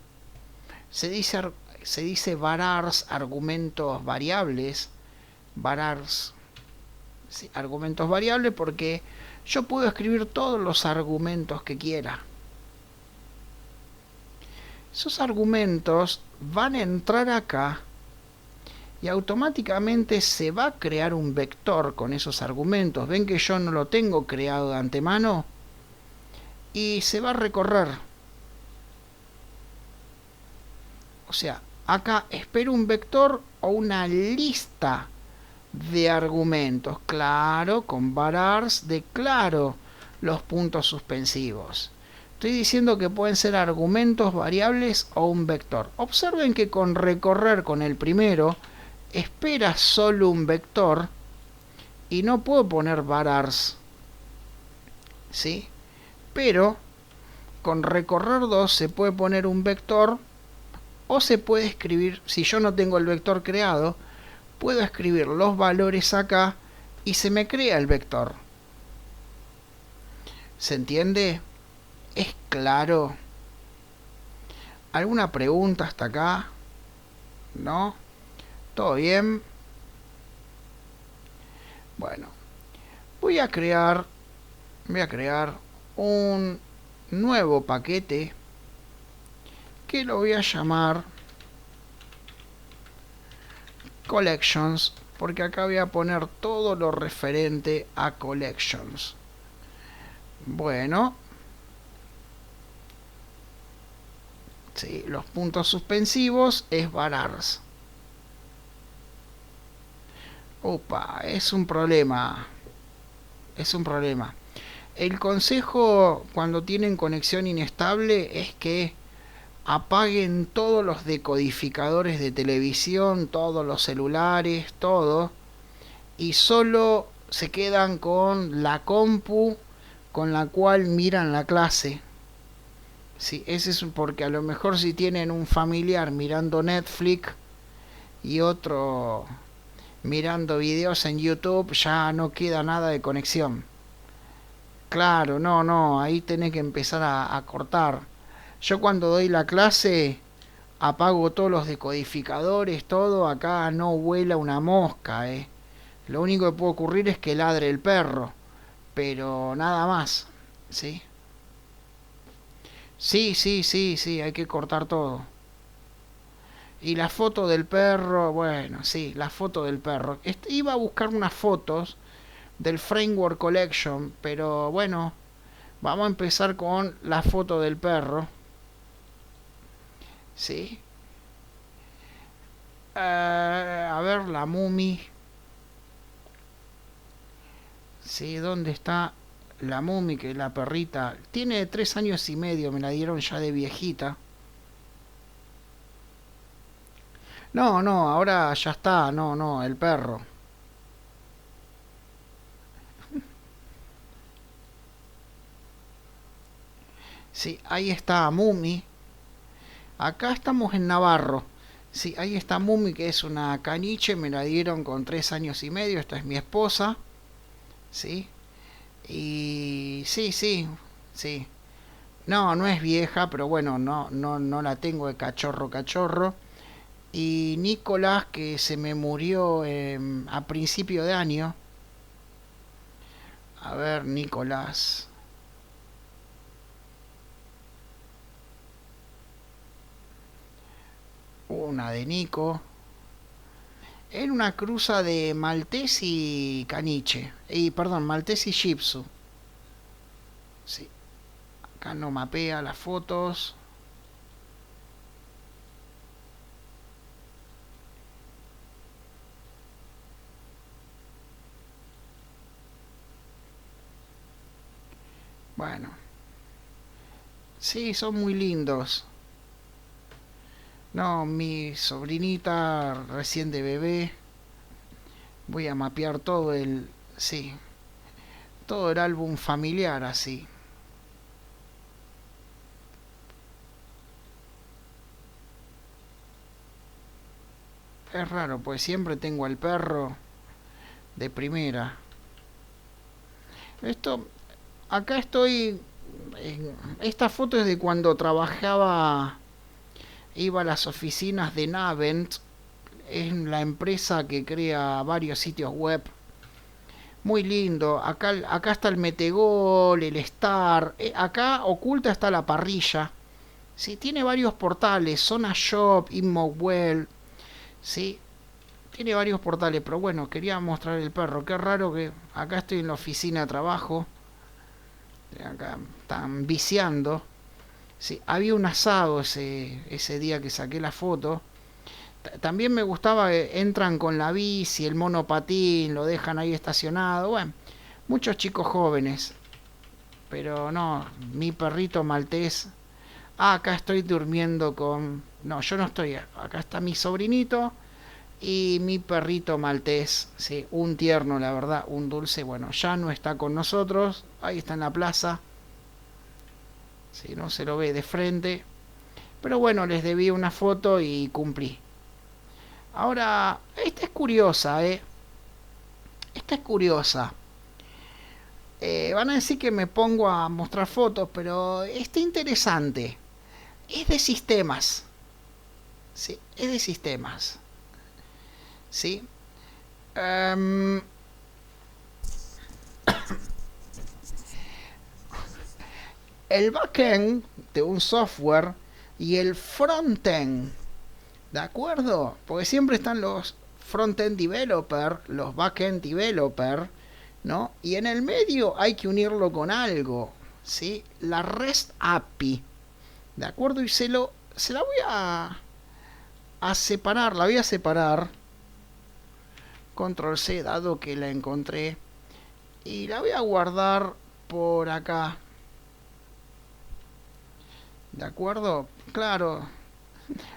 se dice varars, argumentos variables, varars, sí, argumentos variables, porque yo puedo escribir todos los argumentos que quiera. Esos argumentos van a entrar acá y automáticamente se va a crear un vector con esos argumentos. Ven que yo no lo tengo creado de antemano y se va a recorrer. O sea, acá espero un vector o una lista de argumentos. Claro, con varars declaro los puntos suspensivos. Estoy diciendo que pueden ser argumentos, variables o un vector. Observen que con recorrer con el primero espera solo un vector y no puedo poner varars, ¿sí? Pero con recorrer 2 se puede poner un vector o se puede escribir, si yo no tengo el vector creado, puedo escribir los valores acá y se me crea el vector. ¿Se entiende? ¿Es claro? ¿Alguna pregunta hasta acá? ¿No? ¿Todo bien? Bueno, voy a crear un nuevo paquete que lo voy a llamar collections, porque acá voy a poner todo lo referente a collections. Bueno, sí, los puntos suspensivos es varars. Opa, es un problema. Es un problema. El consejo cuando tienen conexión inestable es que apaguen todos los decodificadores de televisión, todos los celulares, todo, y solo se quedan con la compu con la cual miran la clase. Sí, ese es porque a lo mejor si tienen un familiar mirando Netflix y otro mirando videos en YouTube, ya no queda nada de conexión. Claro, no, ahí tenés que empezar a cortar. Yo cuando doy la clase apago todos los decodificadores, todo, acá no vuela una mosca, Lo único que puede ocurrir es que ladre el perro, pero nada más, ¿sí? Sí, hay que cortar todo. Y la foto del perro, bueno, sí, la foto del perro. Iba a buscar unas fotos del Framework Collection, pero bueno, vamos a empezar con la foto del perro. ¿Sí? A ver, la Mummy. ¿Sí? ¿Dónde está la Mummy? Que la perrita tiene 3 años y medio, me la dieron ya de viejita. No, no, ahora ya está, no, no, el perro. Sí, ahí está Mumi. Acá estamos en Navarro. Sí, ahí está Mumi, que es una caniche, me la dieron con 3 años y medio, esta es mi esposa. Sí, y sí, sí, sí. No, no es vieja, pero bueno, no, no, no la tengo de cachorro, cachorro. Y Nicolás, que se me murió a principio de año. A ver, Nicolás. Una de Nico. Era una cruza de maltés y caniche. Y perdón, maltés y shih tzu. Sí, acá no mapea las fotos. Bueno, sí, son muy lindos. No, mi sobrinita recién de bebé. Voy a mapear todo el... Sí, todo el álbum familiar así. Es raro, pues siempre tengo al perro de primera. Esto, acá estoy... Esta foto es de cuando trabajaba, iba a las oficinas de Navent, es la empresa que crea varios sitios web. Muy lindo. Acá está el Metegol, el Star. Acá oculta está la parrilla. Sí, tiene varios portales. Zona Shop, Immowell. Sí, tiene varios portales. Pero bueno, quería mostrar el perro. Qué raro que acá estoy en la oficina de trabajo. Acá están viciando. Sí, había un asado ese día que saqué la foto. También me gustaba que entran con la bici, el monopatín, lo dejan ahí estacionado. Bueno, muchos chicos jóvenes. Pero no, mi perrito maltés. Ah, acá estoy durmiendo con... No, yo no estoy. Acá está mi sobrinito y mi perrito maltés. Sí, un tierno, la verdad, un dulce. Bueno, ya no está con nosotros. Ahí está en la plaza. Sí, no se lo ve de frente. Pero bueno, les debí una foto y cumplí. Ahora, esta es curiosa, ¿eh? Esta es curiosa. Van a decir que me pongo a mostrar fotos, pero está interesante. Es de sistemas. Sí, es de sistemas. Sí. Um, el backend de un software y el frontend. ¿De acuerdo? Porque siempre están los frontend developer, los backend developer, ¿no? Y en el medio hay que unirlo con algo, ¿sí? La REST API. ¿De acuerdo? Y se la voy a separar, la voy a separar. Control C, dado que la encontré. Y la voy a guardar por acá. ¿De acuerdo? Claro.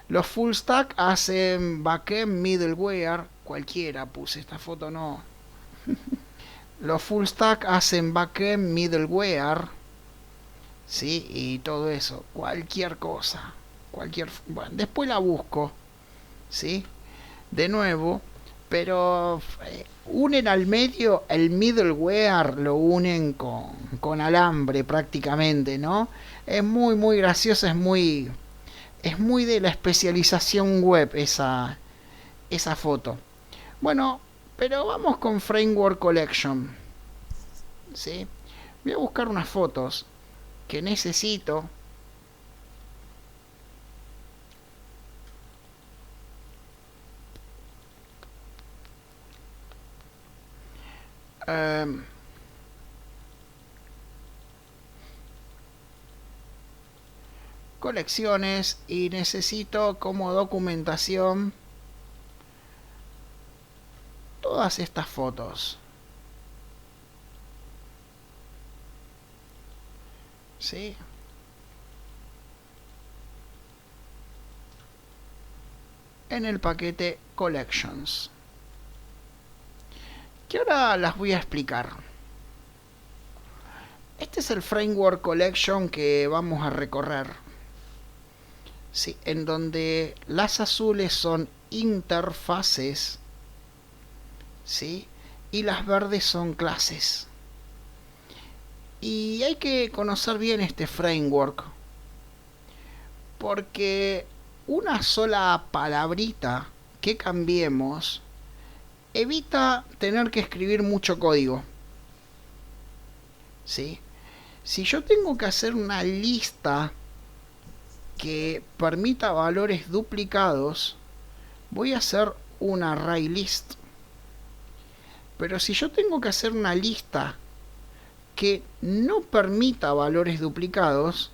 Los full stack hacen backend, middleware. Cualquiera puse esta foto, no. Los full stack hacen backend, middleware. Sí, y todo eso. Cualquier cosa. Bueno, después la busco. ¿Sí? De nuevo, pero unen al medio el middleware, lo unen con alambre prácticamente, ¿no? Es muy, muy gracioso, es muy de la especialización web esa foto. Bueno, pero vamos con Framework Collection, ¿sí? Voy a buscar unas fotos que necesito. Um, colecciones y necesito como documentación todas estas fotos. ¿Sí? en el paquete collections, que ahora las voy a explicar. Este es el framework collection que vamos a recorrer, ¿sí? En donde las azules son interfaces, ¿sí? Y las verdes son clases. Y hay que conocer bien este framework, porque una sola palabrita que cambiemos evita tener que escribir mucho código, ¿sí? Si yo tengo que hacer una lista que permita valores duplicados, voy a hacer un array list. Pero si yo tengo que hacer una lista que no permita valores duplicados,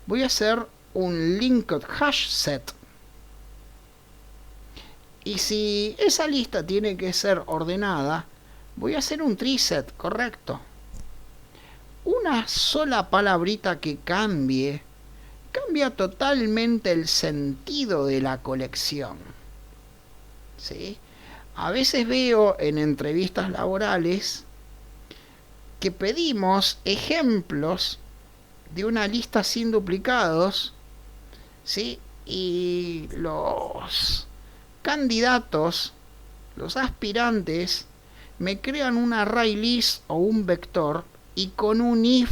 voy a hacer un linked hash set. Y si esa lista tiene que ser ordenada, voy a hacer un tree set, correcto. Una sola palabrita que cambia totalmente el sentido de la colección, ¿sí? A veces veo en entrevistas laborales que pedimos ejemplos de una lista sin duplicados, ¿sí? Y los candidatos, los aspirantes, me crean un array list o un vector, y con un if,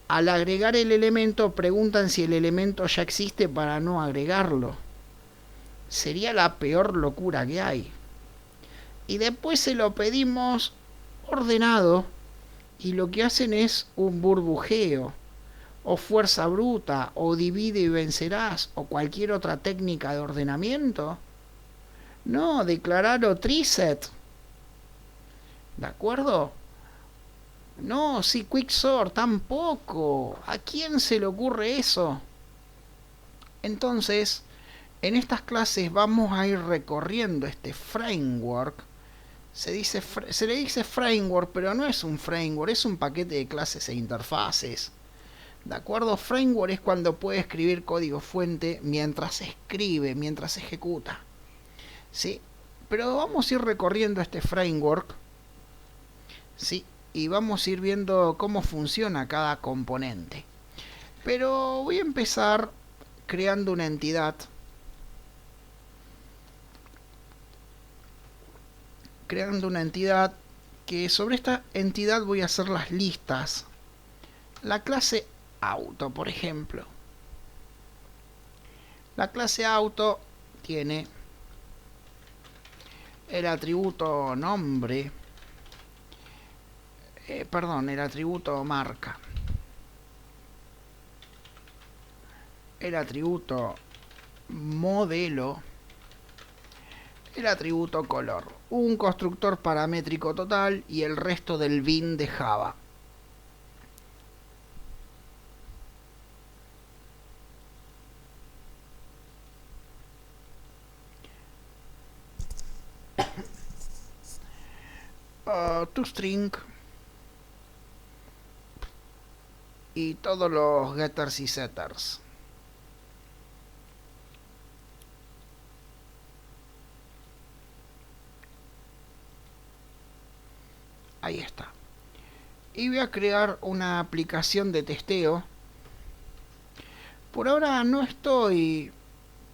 al agregar el elemento preguntan si el elemento ya existe para no agregarlo. Sería la peor locura que hay. Y después se lo pedimos ordenado, y lo que hacen es un burbujeo, o fuerza bruta, o divide y vencerás, o cualquier otra técnica de ordenamiento. No, declararlo tree set. ¿De acuerdo? No, sí, quicksort, tampoco. ¿A quién se le ocurre eso? Entonces, en estas clases vamos a ir recorriendo este framework. Se le dice framework, pero no es un framework, es un paquete de clases e interfaces. ¿De acuerdo? Framework es cuando puede escribir código fuente mientras escribe, mientras ejecuta, ¿sí? Pero vamos a ir recorriendo este framework, ¿sí? Y vamos a ir viendo cómo funciona cada componente. Pero voy a empezar creando una entidad. Que sobre esta entidad voy a hacer las listas. La clase auto, por ejemplo. La clase auto tiene el atributo nombre, el atributo marca, el atributo modelo, el atributo color, un constructor paramétrico total y el resto del bin de Java. ToString y todos los getters y setters. Ahí está. Y voy a crear una aplicación de testeo. Por ahora no estoy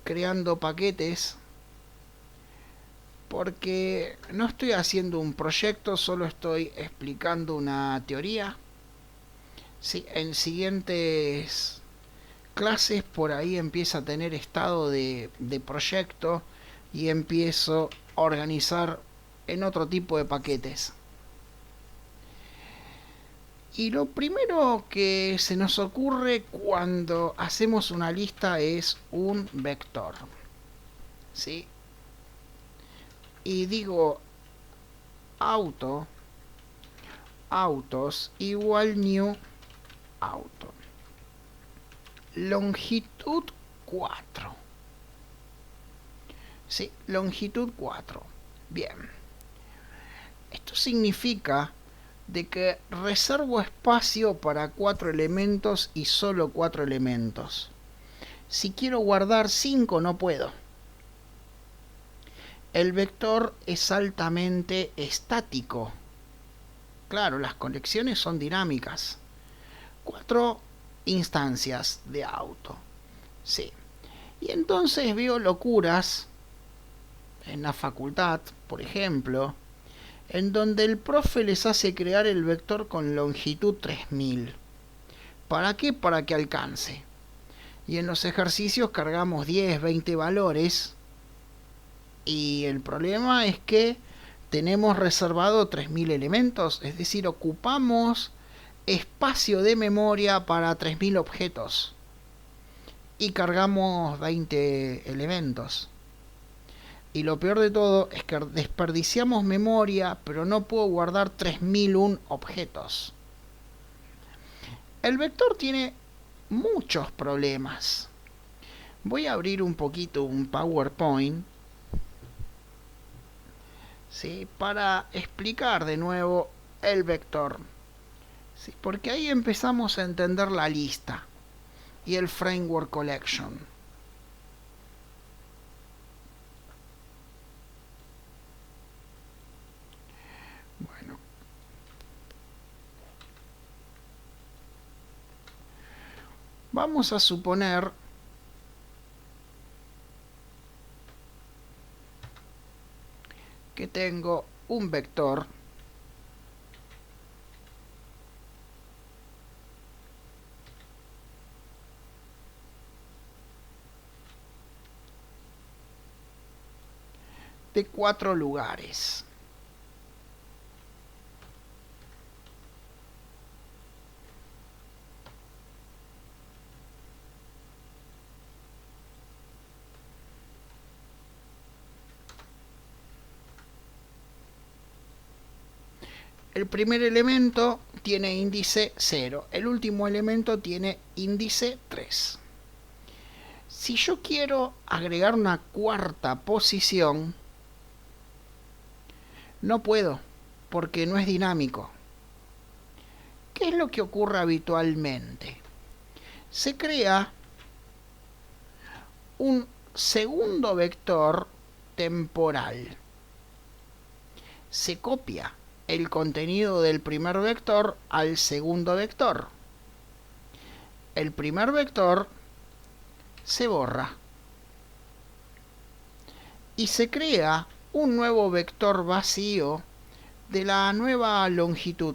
creando paquetes, porque no estoy haciendo un proyecto, solo estoy explicando una teoría. Sí, en siguientes clases por ahí empieza a tener estado de proyecto y empiezo a organizar en otro tipo de paquetes. Y lo primero que se nos ocurre cuando hacemos una lista es un vector, ¿sí? Y digo autos igual new auto, longitud 4, ¿sí? Longitud 4. Bien, esto significa de que reservo espacio para 4 elementos y solo 4 elementos. Si quiero guardar 5 no puedo. El vector es altamente estático. Claro, las conexiones son dinámicas. 4 instancias de auto. Sí. Y entonces veo locuras en la facultad, por ejemplo, en donde el profe les hace crear el vector con longitud 3000. ¿Para qué? Para que alcance. Y en los ejercicios cargamos 10, 20 valores. Y el problema es que tenemos reservado 3000 elementos. Es decir, ocupamos espacio de memoria para 3000 objetos. Y cargamos 20 elementos. Y lo peor de todo es que desperdiciamos memoria, pero no puedo guardar 3001 objetos. El vector tiene muchos problemas. Voy a abrir un poquito un PowerPoint, ¿sí?, para explicar de nuevo el vector. ¿Sí? Porque ahí empezamos a entender la lista y el framework collection. Bueno. Vamos a suponer que tengo un vector de 4 lugares. El primer elemento tiene índice 0, el último elemento tiene índice 3. Si yo quiero agregar una cuarta posición, no puedo, porque no es dinámico. ¿Qué es lo que ocurre habitualmente? Se crea un segundo vector temporal. Se copia el contenido del primer vector al segundo vector. El primer vector se borra y se crea un nuevo vector vacío de la nueva longitud.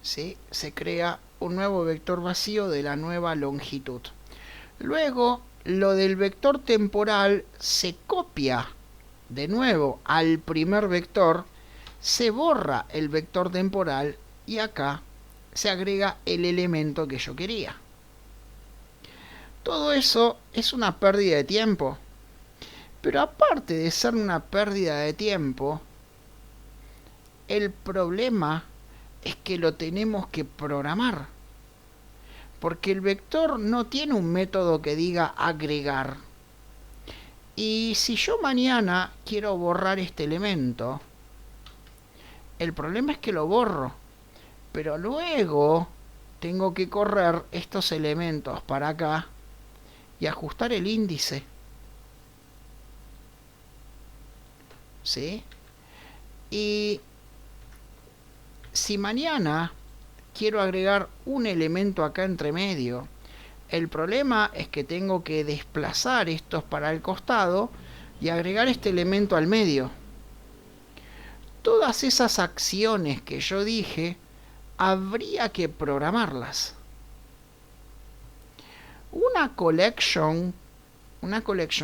¿Sí? Se crea un nuevo vector vacío de la nueva longitud. Luego, lo del vector temporal se copia de nuevo al primer vector, se borra el vector temporal y acá se agrega el elemento que yo quería. Todo eso es una pérdida de tiempo. Pero aparte de ser una pérdida de tiempo, el problema es que lo tenemos que programar. Porque el vector no tiene un método que diga agregar. Y si yo mañana quiero borrar este elemento, el problema es que lo borro. Pero luego tengo que correr estos elementos para acá y ajustar el índice. ¿Sí? Y si mañana quiero agregar un elemento acá entre medio, el problema es que tengo que desplazar estos para el costado y agregar este elemento al medio. Todas esas acciones que yo dije, habría que programarlas. Una collection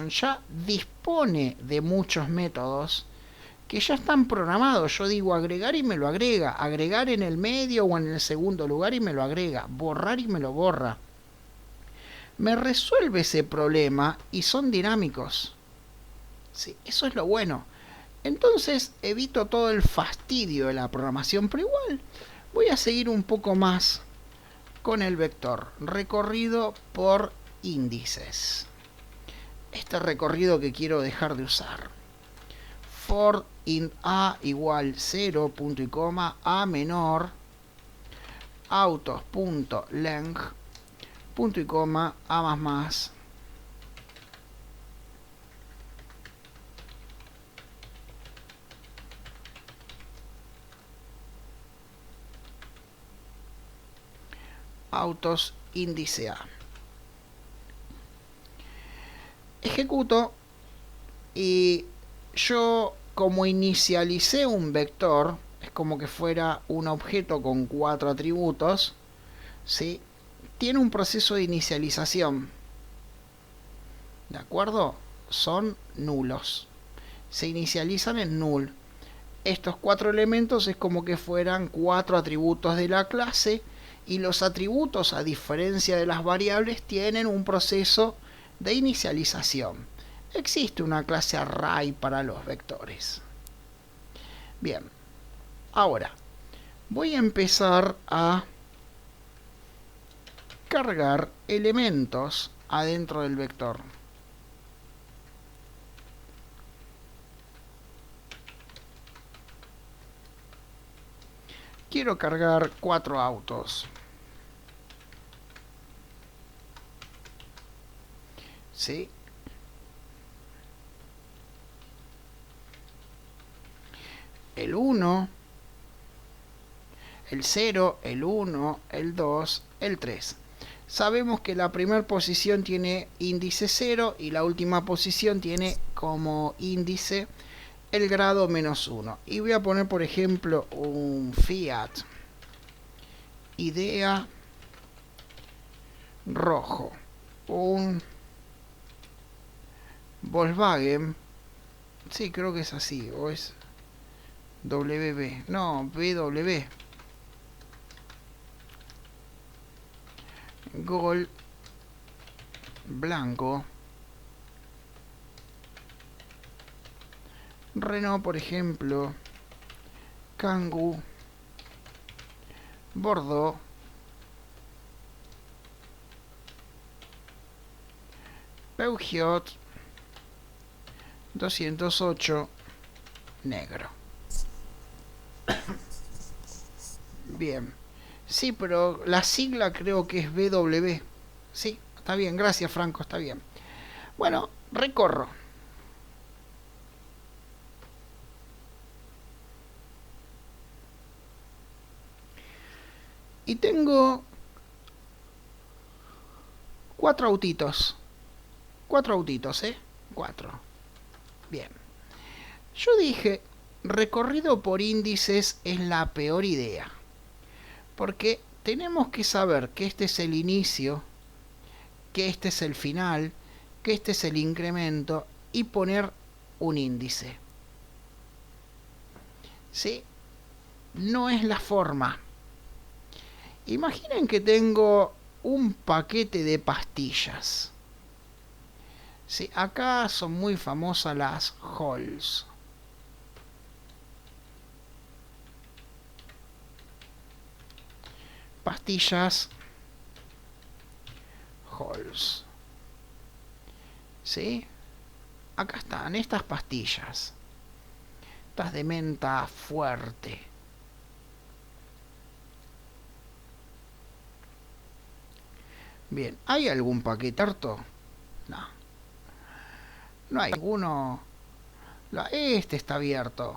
ya dispone de muchos métodos que ya están programados. Yo digo agregar y me lo agrega, agregar en el medio o en el segundo lugar y me lo agrega, borrar y me lo borra. Me resuelve ese problema y son dinámicos. Sí, eso es lo bueno. Entonces evito todo el fastidio de la programación, pero igual voy a seguir un poco más con el vector. Recorrido por índices. Este recorrido que quiero dejar de usar. For int a igual 0, punto y coma, a menor autos.length, punto y coma, a más autos índice A. Ejecuto y yo, como inicialicé un vector, es como que fuera un objeto con 4 atributos, ¿sí? Tiene un proceso de inicialización, ¿de acuerdo? Son nulos, se inicializan en null. Estos 4 elementos es como que fueran 4 atributos de la clase, y los atributos, a diferencia de las variables, tienen un proceso de inicialización. Existe una clase array para los vectores. Bien, ahora voy a empezar a cargar elementos adentro del vector. Quiero cargar 4 autos. ¿Sí? El 1, el 0, el 1, el 2, el 3. Sabemos que la primera posición tiene índice 0 y la última posición tiene como índice el grado -1. Y voy a poner, por ejemplo, un Fiat Idea rojo, un Volkswagen, sí, creo que es así, o es WB, no, BW, Gol blanco, Renault, por ejemplo, Kangoo, Bordeaux, Peugeot 208 negro. Bien, sí, pero la sigla creo que es BW. Sí, está bien, gracias Franco, está bien. Bueno, recorro. Y tengo 4 autitos. 4 autitos, 4. Bien. Yo dije, recorrido por índices es la peor idea. Porque tenemos que saber que este es el inicio, que este es el final, que este es el incremento y poner un índice. ¿Sí? No es la forma. Imaginen que tengo un paquete de pastillas. Sí, acá son muy famosas las Halls. Pastillas Halls. ¿Sí? Acá están estas pastillas. Estas de menta fuerte. Bien, ¿hay algún paquete harto? No. No hay ninguno. Este está abierto.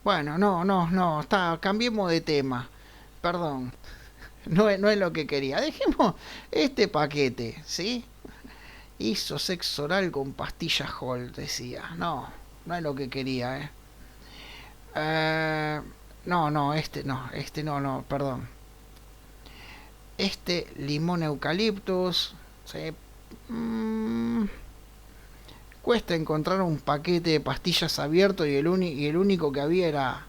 Bueno, no. Cambiemos de tema. Perdón. No es lo que quería. Dejemos este paquete, ¿sí? Hizo sexo oral con pastillas Holt, decía. No es lo que quería, no, perdón. Este limón eucaliptus, ¿sí? Cuesta encontrar un paquete de pastillas abierto y el único que había era...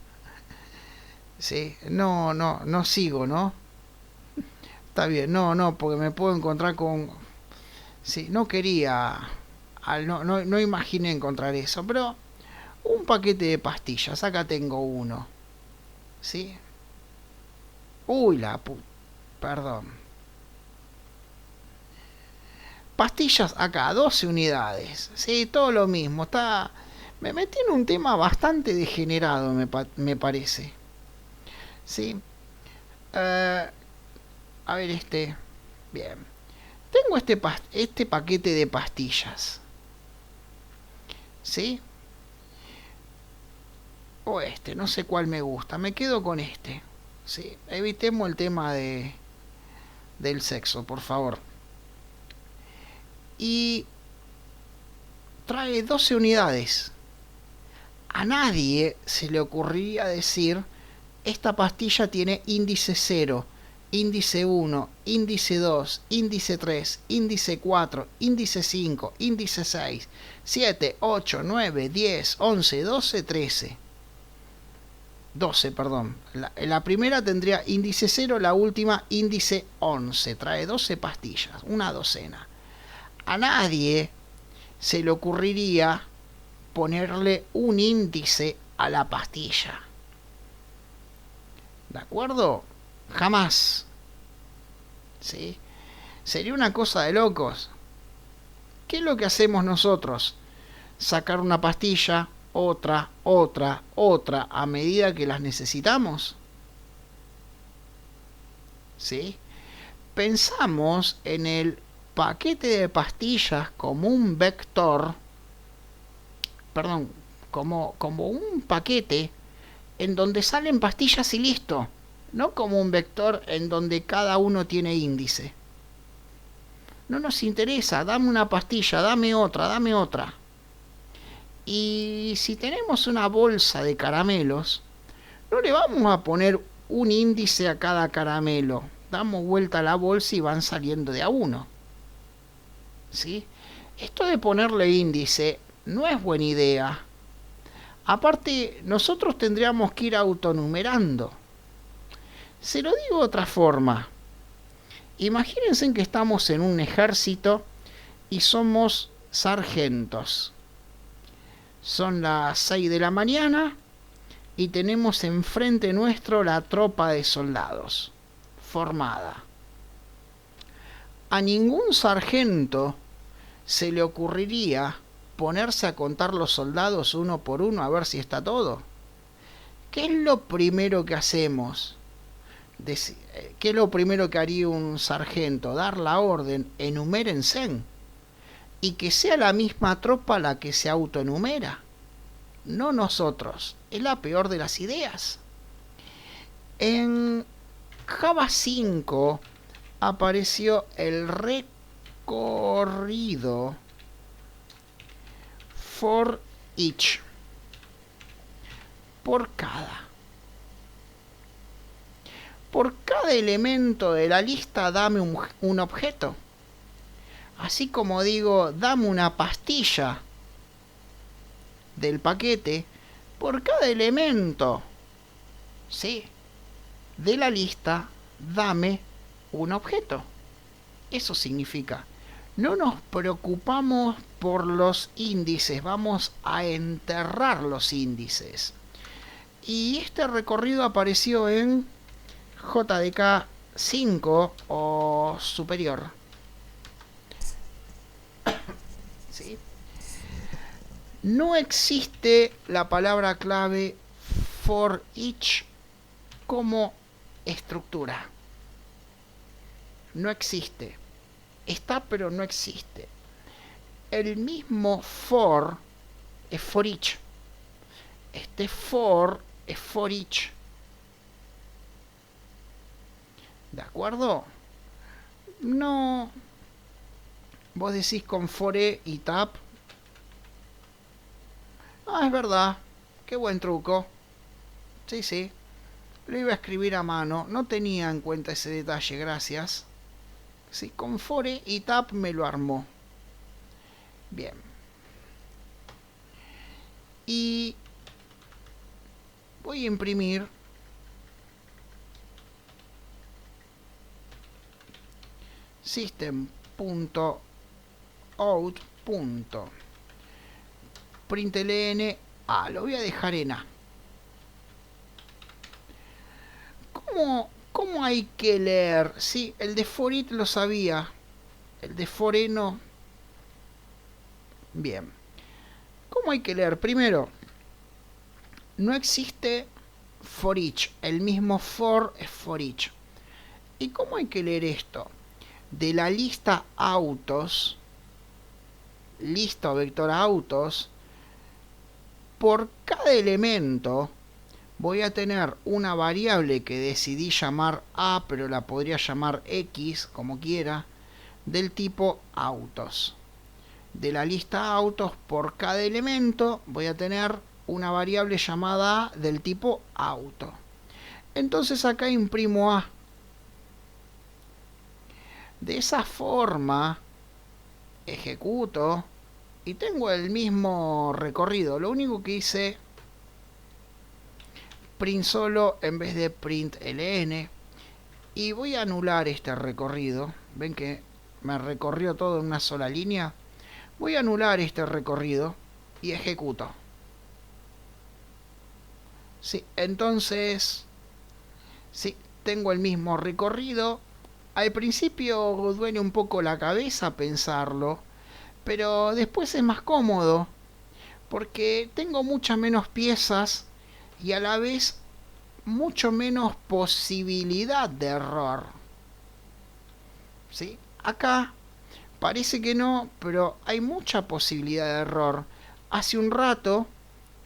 ¿Sí? No sigo, ¿no? Está bien, no, porque me puedo encontrar con... Sí, no quería... No imaginé encontrar eso, pero... Un paquete de pastillas, acá tengo uno. ¿Sí? Uy, perdón. Pastillas acá, 12 unidades. Sí, todo lo mismo. Me metí en un tema bastante degenerado, me parece. ¿sí? A ver este. Bien. Tengo este paquete de pastillas. ¿Sí? O este, no sé cuál me gusta. Me quedo con este. ¿Sí? Evitemos el tema del sexo, por favor. Y trae 12 unidades. A nadie se le ocurriría decir, esta pastilla tiene índice 0, índice 1, índice 2, índice 3, índice 4, índice 5, índice 6, 7, 8, 9, 10, 11, 12, 13. 12, perdón. La primera tendría índice 0, la última índice 11. Trae 12 pastillas, una docena. A nadie se le ocurriría ponerle un índice a la pastilla. ¿De acuerdo? Jamás. ¿Sí? Sería una cosa de locos. ¿Qué es lo que hacemos nosotros? Sacar una pastilla, otra, otra, otra, a medida que las necesitamos. ¿Sí? Pensamos en el paquete de pastillas como un vector, perdón, como un paquete en donde salen pastillas y listo, no como un vector en donde cada uno tiene índice. No nos interesa, dame una pastilla, dame otra, dame otra. Y si tenemos una bolsa de caramelos, no le vamos a poner un índice a cada caramelo. Damos vuelta a la bolsa y van saliendo de a uno. ¿Sí? Esto de ponerle índice no es buena idea. Aparte, nosotros tendríamos que ir autonumerando. Se lo digo de otra forma. Imagínense que estamos en un ejército y somos sargentos. Son las 6 de la mañana y tenemos enfrente nuestro la tropa de soldados formada. A ningún sargento se le ocurriría ponerse a contar los soldados uno por uno a ver si está todo. ¿Qué es lo primero que hacemos? ¿Qué es lo primero que haría un sargento? Dar la orden, enumérense. Y que sea la misma tropa la que se autoenumera. No nosotros. Es la peor de las ideas. En Java 5 apareció el recorrido for each. Por cada elemento de la lista dame un objeto. Así como digo, dame una pastilla del paquete, por cada elemento, ¿sí?, de la lista, dame un objeto. Eso significa, no nos preocupamos por los índices, vamos a enterrar los índices. Y este recorrido apareció en JDK 5 o superior. ¿Sí? No existe la palabra clave for each como estructura. No existe. Está, pero no existe. El mismo for es for each. Este for es for each. ¿De acuerdo? No. Vos decís con for e y tap. Ah, es verdad. Qué buen truco. Sí, sí. Lo iba a escribir a mano. No tenía en cuenta ese detalle, gracias. Sí, con for e y tap me lo armó. Bien. Y voy a imprimir system.out.println A. Lo voy a dejar en A. ¿Cómo hay que leer? Sí, el de for it lo sabía. El de for e no. Bien. ¿Cómo hay que leer? Primero, no existe for each. El mismo for es for each. ¿Y cómo hay que leer esto? De la lista autos, lista o vector autos, por cada elemento voy a tener una variable que decidí llamar A, pero la podría llamar X, como quiera, del tipo autos. De la lista autos, por cada elemento voy a tener una variable llamada A del tipo auto. Entonces acá imprimo A. De esa forma ejecuto y tengo el mismo recorrido. Lo único que hice print solo en vez de print ln, y voy a anular este recorrido. Ven que me recorrió todo en una sola línea. Voy a anular este recorrido y ejecuto. Sí, entonces sí, tengo el mismo recorrido. Al principio duele un poco la cabeza pensarlo, pero después es más cómodo porque tengo muchas menos piezas y a la vez mucho menos posibilidad de error. ¿Sí? Acá parece que no, pero hay mucha posibilidad de error. Hace un rato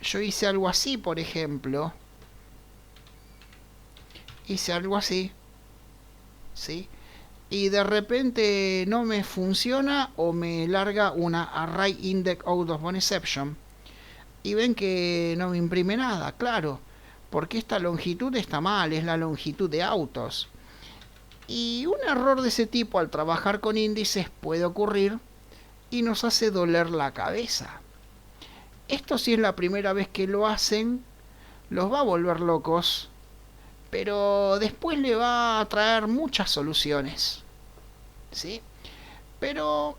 yo hice algo así, por ejemplo. Hice algo así. ¿Sí? Y de repente no me funciona o me larga una array index out of one exception. Y ven que no me imprime nada, claro. Porque esta longitud está mal, es la longitud de autos. Y un error de ese tipo al trabajar con índices puede ocurrir y nos hace doler la cabeza. Esto, si es la primera vez que lo hacen, los va a volver locos, pero después le va a traer muchas soluciones. ¿Sí? Pero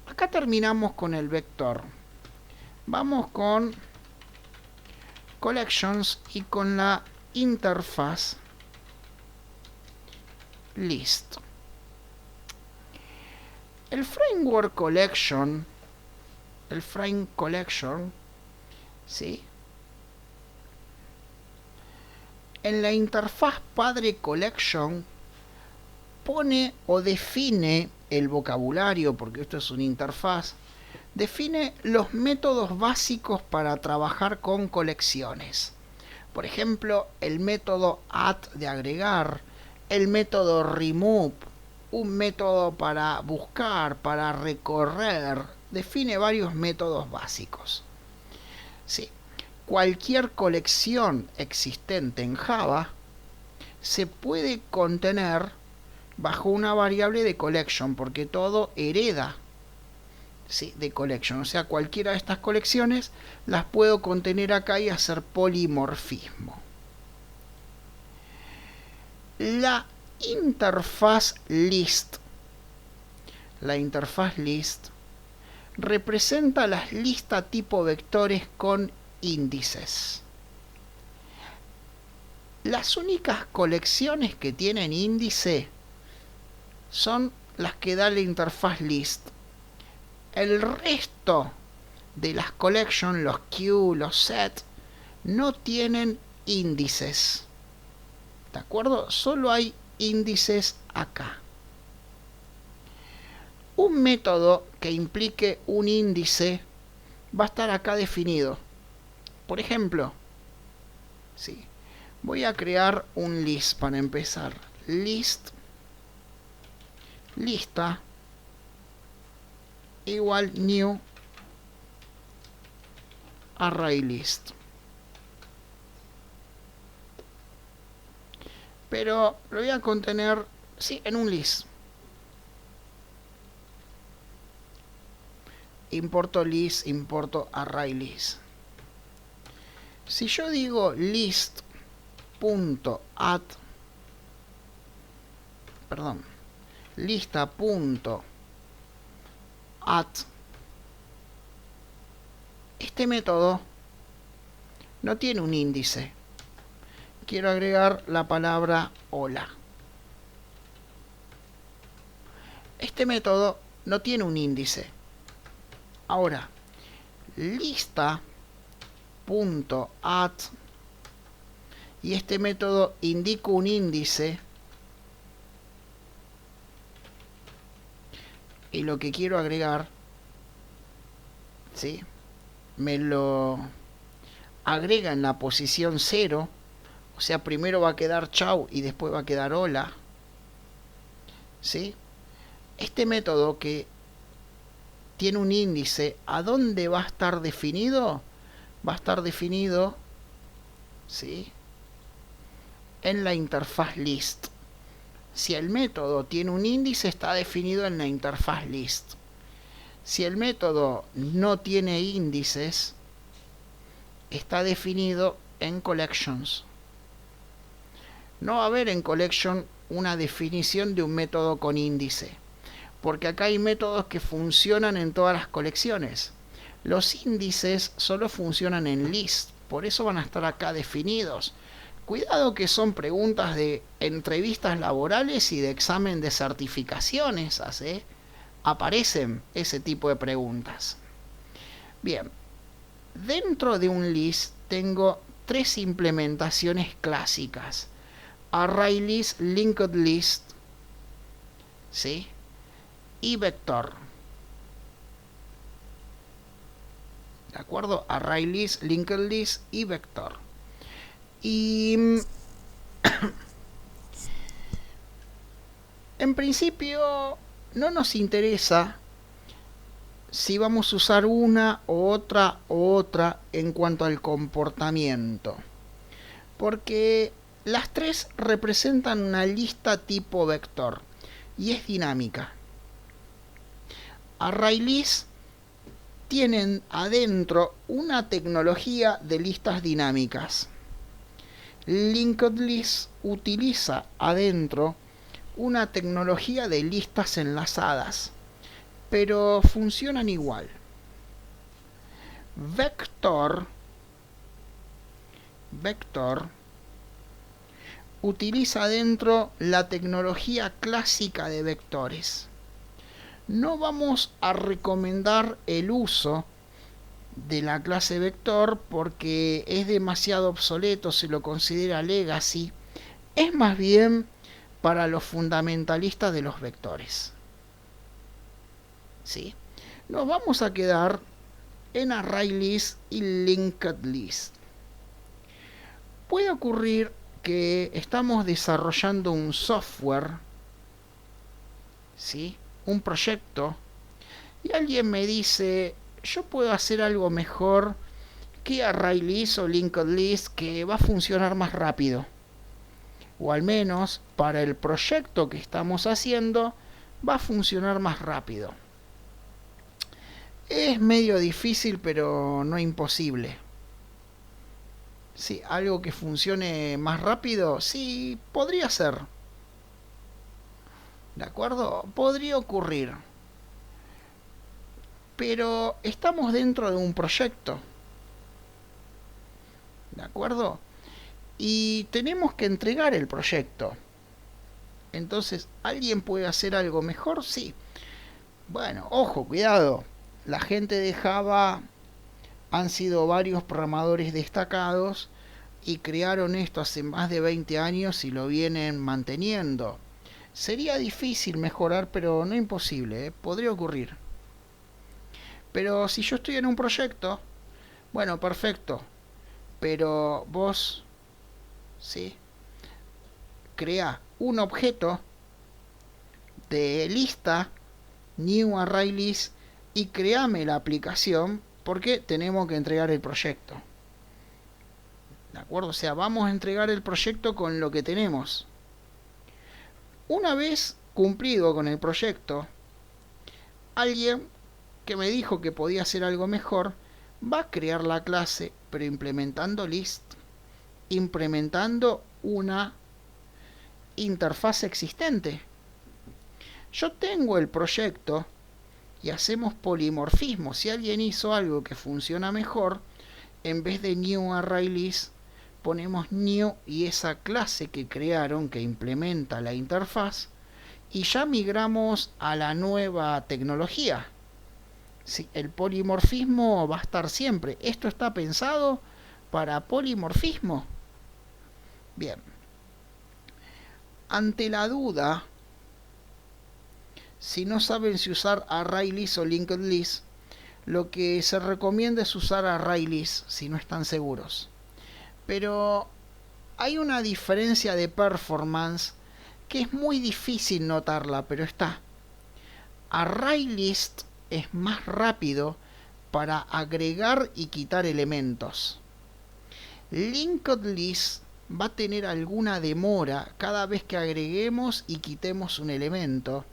acá terminamos con el vector. Vamos con collections y con la interfaz list. El framework collection, el frame collection, ¿sí? En la interfaz padre collection pone o define el vocabulario, porque esto es una interfaz, define los métodos básicos para trabajar con colecciones. Por ejemplo, el método add de agregar, el método remove, un método para buscar, para recorrer, define varios métodos básicos. Sí. Cualquier colección existente en Java se puede contener bajo una variable de collection, porque todo hereda, ¿sí?, de collection. O sea, cualquiera de estas colecciones las puedo contener acá y hacer polimorfismo. La interfaz list. La interfaz list representa las listas tipo vectores con índices. Las únicas colecciones que tienen índice son las que da la interfaz list. El resto de las collections, los queue, los set, no tienen índices. ¿De acuerdo? Solo hay índices acá. Un método que implique un índice va a estar acá definido. Por ejemplo, sí, voy a crear un list para empezar. List, lista, igual new array list. Pero lo voy a contener, sí, en un list. Importo list, importo array list. Si yo digo list.add, perdón, lista.add, este método no tiene un índice. Quiero agregar la palabra hola. Este método no tiene un índice. Ahora, lista.add y este método indica un índice, y lo que quiero agregar, ¿sí?, me lo agrega en la posición 0, o sea, primero va a quedar chau y después va a quedar hola, ¿sí? Este método que tiene un índice, ¿a dónde va a estar definido? Va a estar definido, ¿sí?, en la interfaz list. Si el método tiene un índice, está definido en la interfaz list. Si el método no tiene índices, está definido en collections. No va a haber en collection una definición de un método con índice, porque acá hay métodos que funcionan en todas las colecciones. Los índices solo funcionan en list, por eso van a estar acá definidos. Cuidado que son preguntas de entrevistas laborales y de examen de certificaciones, ¿sí? Aparecen ese tipo de preguntas. Bien, dentro de un list tengo 3 implementaciones clásicas: array list, linked list, ¿sí?, y vector. ¿De acuerdo? Array list, linked list y vector. Y en principio no nos interesa si vamos a usar una u otra en cuanto al comportamiento, porque las 3 representan una lista tipo vector y es dinámica. ArrayList tienen adentro una tecnología de listas dinámicas. Linked List utiliza adentro una tecnología de listas enlazadas, pero funcionan igual. Vector utiliza adentro la tecnología clásica de vectores. No vamos a recomendar el uso de la clase vector porque es demasiado obsoleto, se lo considera legacy. Es más bien para los fundamentalistas de los vectores. ¿Sí? Nos vamos a quedar en ArrayList y LinkedList. Puede ocurrir que estamos desarrollando un software, ¿sí?, un proyecto, y alguien me dice: yo puedo hacer algo mejor que ArrayList o LinkedList, que va a funcionar más rápido, o al menos para el proyecto que estamos haciendo va a funcionar más rápido. Es medio difícil, pero no imposible. Sí, algo que funcione más rápido, sí, podría ser. ¿De acuerdo? Podría ocurrir. Pero estamos dentro de un proyecto. ¿De acuerdo? Y tenemos que entregar el proyecto. Entonces, ¿alguien puede hacer algo mejor? Sí. Bueno, ojo, cuidado. La gente de Java han sido varios programadores destacados y crearon esto hace más de 20 años y lo vienen manteniendo. Sería difícil mejorar, pero no imposible, ¿eh? Podría ocurrir. Pero si yo estoy en un proyecto, bueno, perfecto. Pero vos, ¿sí?, crea un objeto de lista, new array list, y créame la aplicación porque tenemos que entregar el proyecto. ¿De acuerdo? O sea, vamos a entregar el proyecto con lo que tenemos. Una vez cumplido con el proyecto, alguien que me dijo que podía hacer algo mejor va a crear la clase, pero implementando list, implementando una interfaz existente. Yo tengo el proyecto y hacemos polimorfismo. Si alguien hizo algo que funciona mejor, en vez de new array list ponemos new y esa clase que crearon que implementa la interfaz, y ya migramos a la nueva tecnología. Sí, el polimorfismo va a estar siempre. Esto está pensado para polimorfismo. Bien, ante la duda, si no saben si usar ArrayList o Linked List, lo que se recomienda es usar ArrayList si no están seguros. Pero hay una diferencia de performance que es muy difícil notarla, pero está. ArrayList es más rápido para agregar y quitar elementos. Linked List va a tener alguna demora cada vez que agreguemos y quitemos un elemento,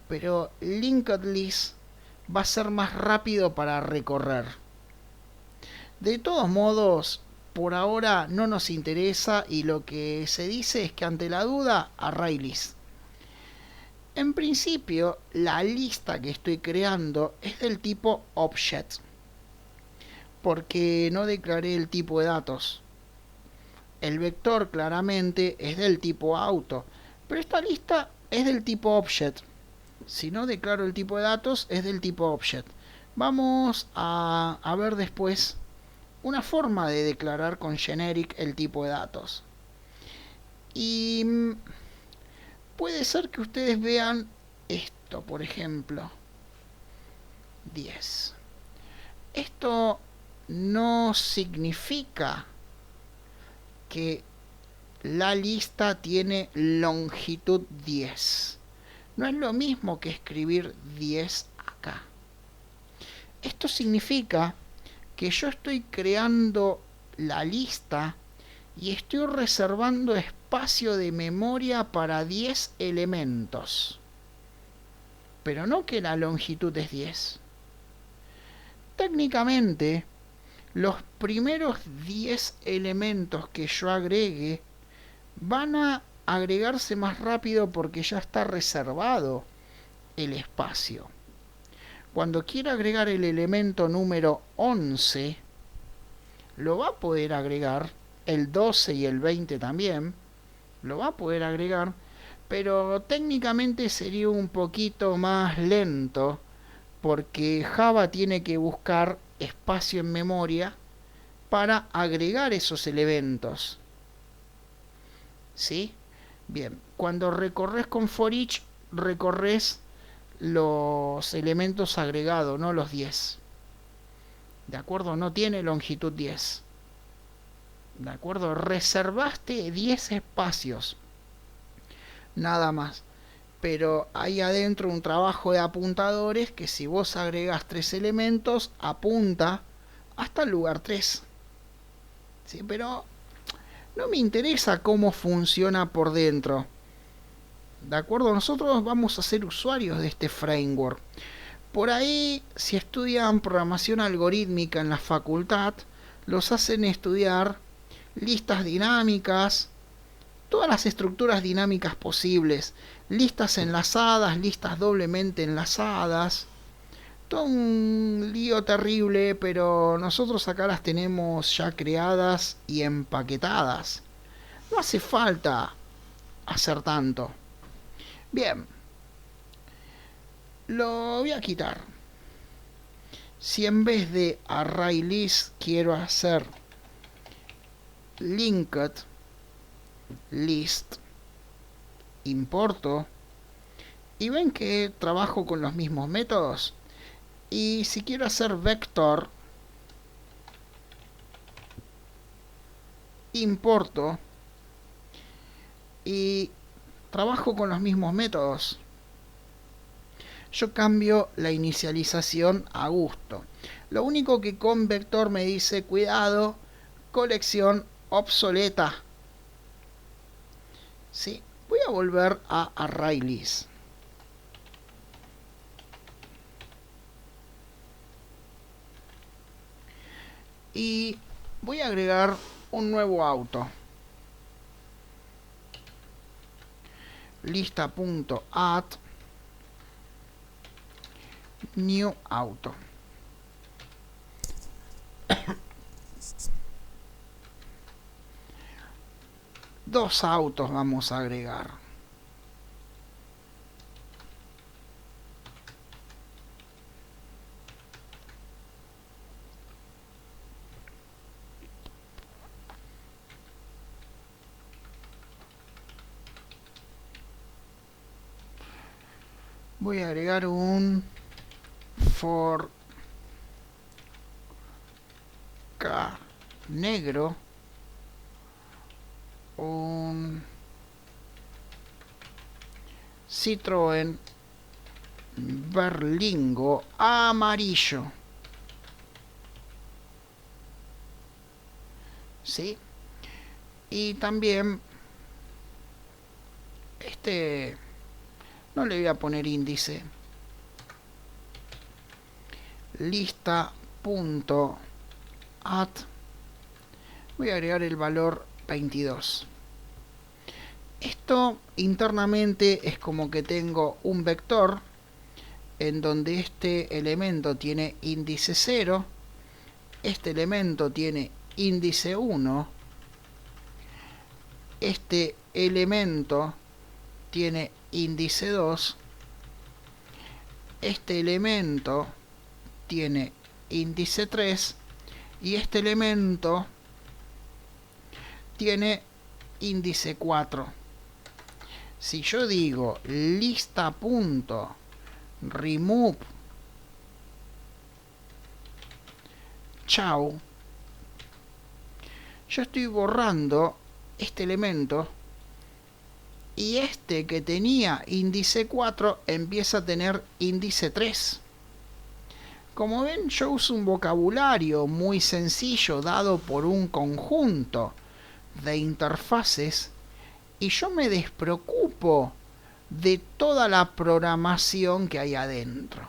pero Linked List va a ser más rápido para recorrer. De todos modos, por ahora no nos interesa y lo que se dice es que ante la duda, ArrayList. En principio, la lista que estoy creando es del tipo Object, porque no declaré el tipo de datos. El vector claramente es del tipo auto, pero esta lista es del tipo Object. Si no declaro el tipo de datos, es del tipo Object. Vamos a ver después una forma de declarar con generic el tipo de datos. Y puede ser que ustedes vean esto, por ejemplo, 10. Esto no significa que la lista tiene longitud 10. No es lo mismo que escribir 10 acá. Esto significa que yo estoy creando la lista y estoy reservando espacio de memoria para 10 elementos. Pero no que la longitud es 10. Técnicamente, los primeros 10 elementos que yo agregue van a agregarse más rápido porque ya está reservado el espacio. Cuando quiera agregar el elemento número 11, lo va a poder agregar, el 12 y el 20 también, lo va a poder agregar, pero técnicamente sería un poquito más lento porque Java tiene que buscar espacio en memoria para agregar esos elementos. ¿Sí? Bien, cuando recorres con for each, recorres los elementos agregados, no los 10. ¿De acuerdo? No tiene longitud 10. ¿De acuerdo? Reservaste 10 espacios. Nada más. Pero hay adentro un trabajo de apuntadores que si vos agregás 3 elementos, apunta hasta el lugar 3. ¿Sí? Pero no me interesa cómo funciona por dentro. ¿De acuerdo? Nosotros vamos a ser usuarios de este framework. Por ahí, si estudian programación algorítmica en la facultad, los hacen estudiar listas dinámicas, todas las estructuras dinámicas posibles, listas enlazadas, listas doblemente enlazadas, todo un lío terrible, pero nosotros acá las tenemos ya creadas y empaquetadas. No hace falta hacer tanto. Bien, lo voy a quitar. Si en vez de ArrayList quiero hacer Linked List, importo y ven que trabajo con los mismos métodos. Y si quiero hacer vector, importo y trabajo con los mismos métodos. Yo cambio la inicialización a gusto. Lo único que con vector me dice, cuidado, colección obsoleta. ¿Sí? Voy a volver a ArrayList. Y voy a agregar un nuevo auto. Lista.add new auto. Dos autos vamos a agregar. Voy a agregar un for k negro, un Citroën Berlingo amarillo. ¿Sí? Y también no le voy a poner índice. Lista.add. Voy a agregar el valor 22. Esto internamente es como que tengo un vector en donde este elemento tiene índice 0, este elemento tiene índice 1, este elemento tiene índice 2, este elemento tiene índice 3 y este elemento tiene índice 4. Si yo digo lista.remove chau, yo estoy borrando este elemento y este que tenía índice 4 empieza a tener índice 3. Como ven, yo uso un vocabulario muy sencillo dado por un conjunto de interfaces y yo me despreocupo de toda la programación que hay adentro.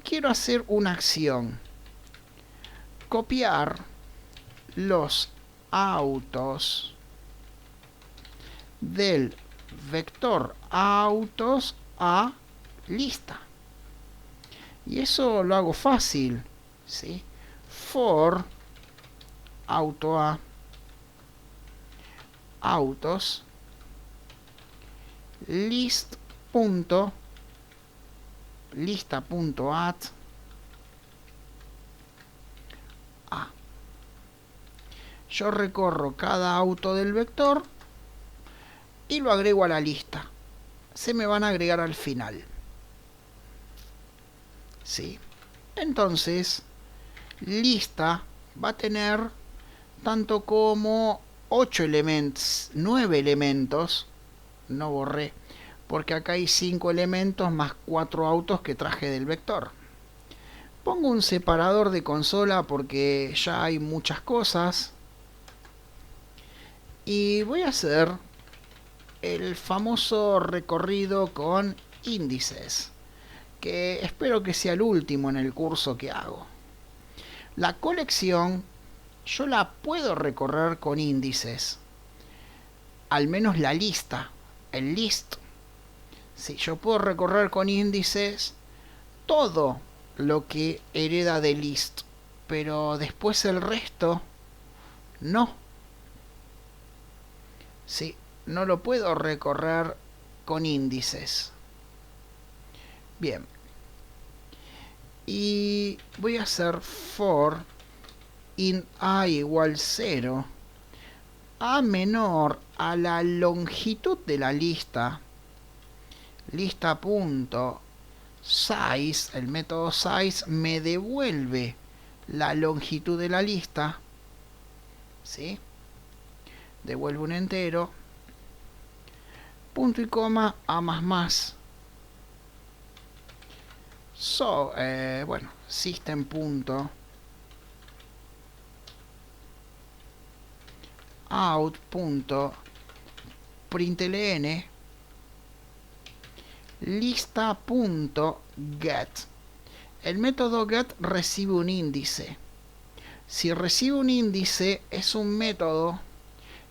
Quiero hacer una acción: copiar los autos del vector autos a lista. Y eso lo hago fácil, ¿sí? For auto a autos lista.add a. Yo recorro cada auto del vector y lo agrego a la lista. Se me van a agregar al final. ¿Sí? Entonces, lista va a tener tanto como 8 elementos, 9 elementos. No borré, porque acá hay 5 elementos más 4 autos que traje del vector. Pongo un separador de consola porque ya hay muchas cosas. Y voy a hacer el famoso recorrido con índices, que espero que sea el último en el curso que hago. La colección yo la puedo recorrer con índices, al menos la lista, el list. Sí, yo puedo recorrer con índices todo lo que hereda de list, pero después el resto no. Sí, no lo puedo recorrer con índices. Bien. Y voy a hacer for in a igual 0, a menor a la longitud de la lista, lista.size, el método size me devuelve la longitud de la lista, ¿sí? Devuelve un entero, punto y coma, a más. Bueno, system.out.println lista.get. El método get recibe un índice. Si recibe un índice, es un método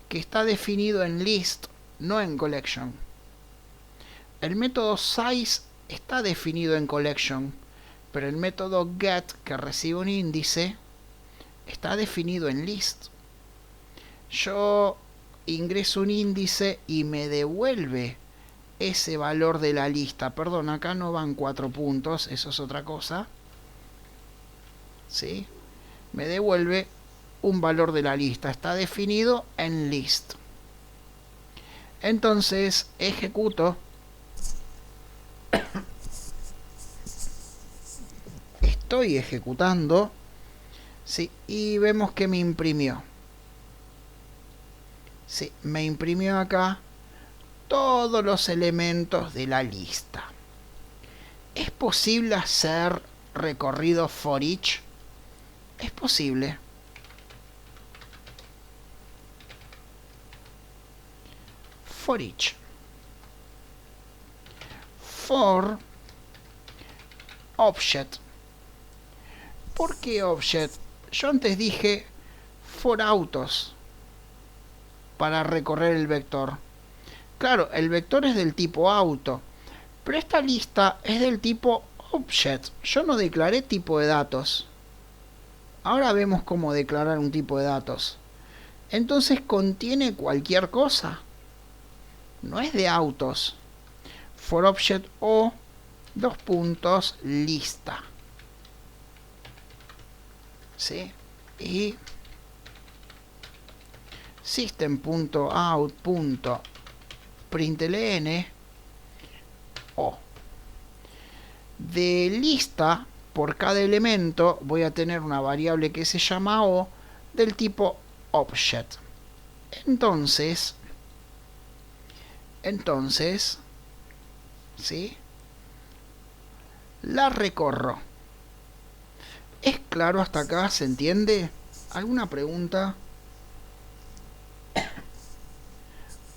que está definido en list, no en collection. El método size está definido en collection, pero el método get, que recibe un índice, está definido en list. Yo ingreso un índice y me devuelve ese valor de la lista. Perdón, acá no van 4 puntos, eso es otra cosa. ¿Sí? Me devuelve un valor de la lista. Está definido en list. Entonces ejecuto estoy ejecutando, ¿sí? Y vemos que me imprimió. Sí, me imprimió acá todos los elementos de la lista. ¿Es posible hacer recorrido for each? Es posible. For each. For object. ¿Por qué object? Yo antes dije for autos para recorrer el vector. Claro, el vector es del tipo auto, pero esta lista es del tipo object. Yo no declaré tipo de datos. Ahora vemos cómo declarar un tipo de datos. Entonces contiene cualquier cosa. No es de autos. For object o lista. ¿Sí? Y system.out.println o. De lista, por cada elemento voy a tener una variable que se llama o del tipo object. Entonces, ¿sí? La recorro. ¿Es claro hasta acá? ¿Se entiende? ¿Alguna pregunta?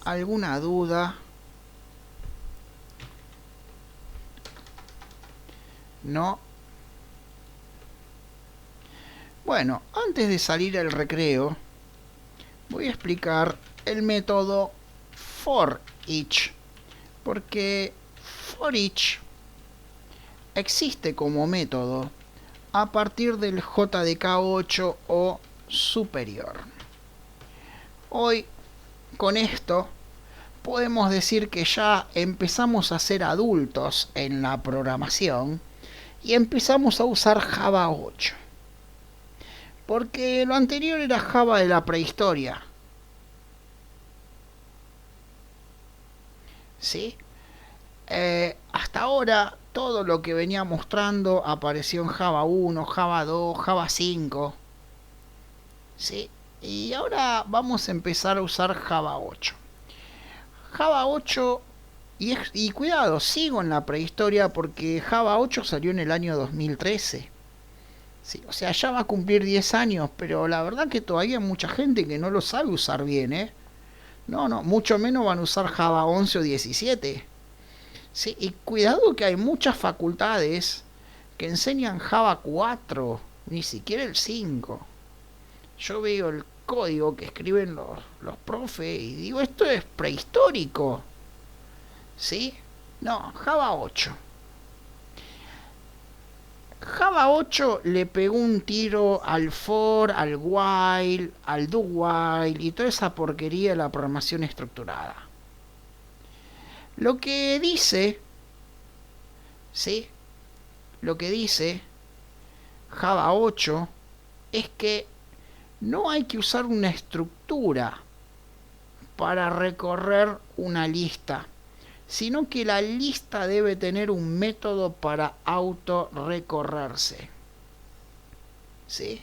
¿Alguna duda? ¿No? Bueno, antes de salir al recreo, voy a explicar el método for each, porque for each existe como método a partir del JDK8 o superior. Hoy, con esto, podemos decir que ya empezamos a ser adultos en la programación y empezamos a usar Java 8. Porque lo anterior era Java de la prehistoria. ¿Sí? Hasta ahora todo lo que venía mostrando apareció en Java 1, Java 2, Java 5. ¿Sí? Y ahora vamos a empezar a usar Java 8. Java 8, y cuidado, sigo en la prehistoria porque Java 8 salió en el año 2013. Sí, o sea, ya va a cumplir 10 años, pero la verdad que todavía hay mucha gente que no lo sabe usar bien, ¿eh? No, mucho menos van a usar Java 11 o 17. Sí, y cuidado que hay muchas facultades que enseñan Java 4, ni siquiera el 5. Yo veo el código que escriben los profes y digo, esto es prehistórico. ¿Sí? No, Java 8. Java 8 le pegó un tiro al for, al while, al do while y toda esa porquería de la programación estructurada. Lo que dice, ¿sí? Lo que dice Java 8 es que no hay que usar una estructura para recorrer una lista, sino que la lista debe tener un método para autorrecorrerse. ¿Sí?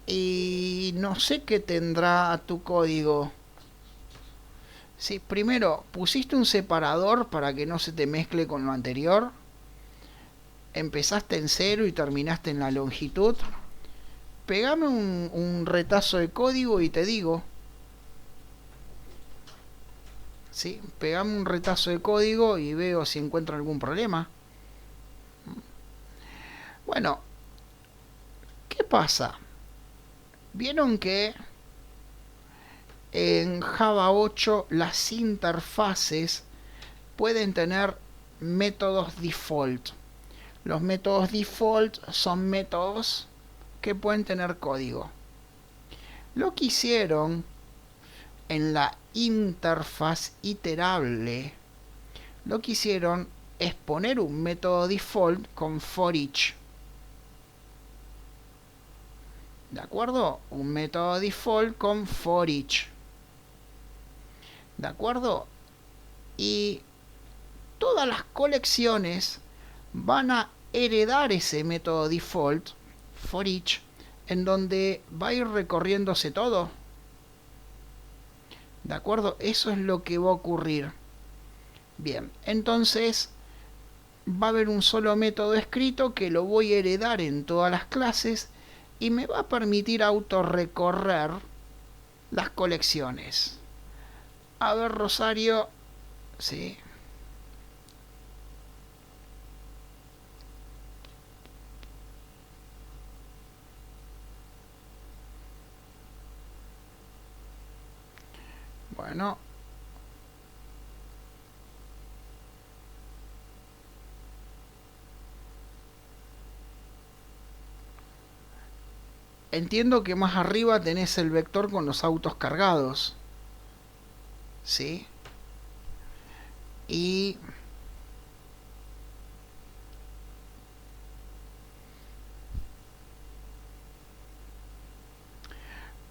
Y no sé qué tendrá tu código. ¿Sí? Primero, pusiste un separador para que no se te mezcle con lo anterior. Empezaste en 0 y terminaste en la longitud. Pegame un retazo de código y te digo. ¿Sí? Pegame un retazo de código y veo si encuentro algún problema. Bueno, ¿qué pasa? Vieron que en Java 8 las interfaces pueden tener métodos default. Los métodos default son métodos que pueden tener código. Lo que hicieron en la interfaz iterable, lo que hicieron es poner un método default con for each. ¿De acuerdo? Un método default con for each. ¿De acuerdo? Y todas las colecciones van a heredar ese método default, for each, en donde va a ir recorriéndose todo. ¿De acuerdo? Eso es lo que va a ocurrir. Bien, entonces va a haber un solo método escrito que lo voy a heredar en todas las clases y me va a permitir autorrecorrer las colecciones. A ver, Rosario, sí. Bueno. Entiendo que más arriba tenés el vector con los autos cargados. ¿Sí? Y...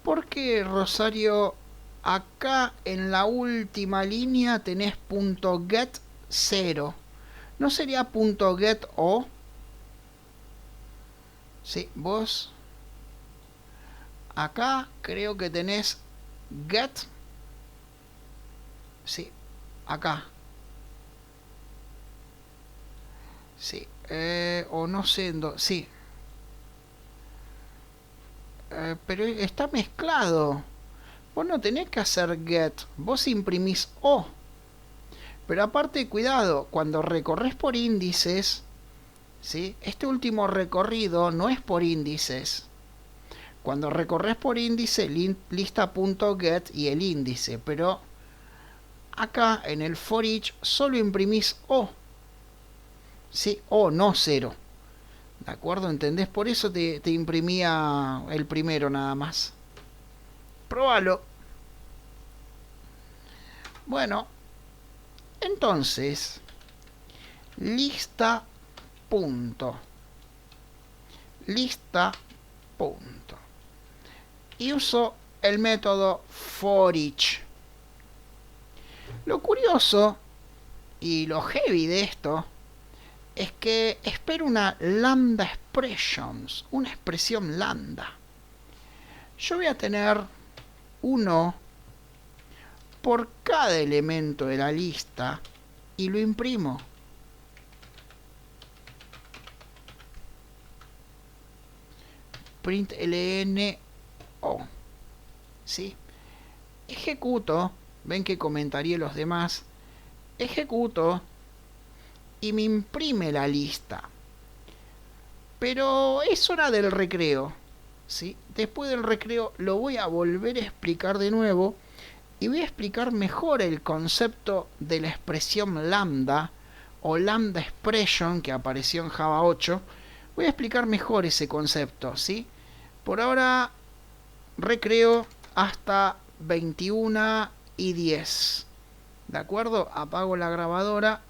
¿por qué, Rosario, acá en la última línea tenés .get 0? ¿No sería .get o? Sí, vos... acá creo que tenés get. Sí, acá. Sí, o no sé, sí. Pero está mezclado. Vos no tenés que hacer get, vos imprimís o. Pero aparte, cuidado, cuando recorres por índices, ¿sí? Este último recorrido no es por índices. Cuando recorres por índice, lista.get y el índice, pero acá en el for each solo imprimís o. ¿Sí? O, no 0. ¿De acuerdo? ¿Entendés? Por eso te imprimía el primero nada más. Próbalo. Bueno, entonces, lista punto. Lista punto. Y uso el método for each. Lo curioso y lo heavy de esto es que espero una lambda expressions, una expresión lambda. Yo voy a tener 1 por cada elemento de la lista y lo imprimo. Print ln o. ¿Sí? Ejecuto, ven que comentaría los demás, ejecuto y me imprime la lista. Pero es hora del recreo, ¿sí? Después del recreo lo voy a volver a explicar de nuevo y voy a explicar mejor el concepto de la expresión lambda o lambda expression que apareció en Java 8. Voy a explicar mejor ese concepto, ¿sí? Por ahora, recreo hasta 21:10. ¿De acuerdo? Apago la grabadora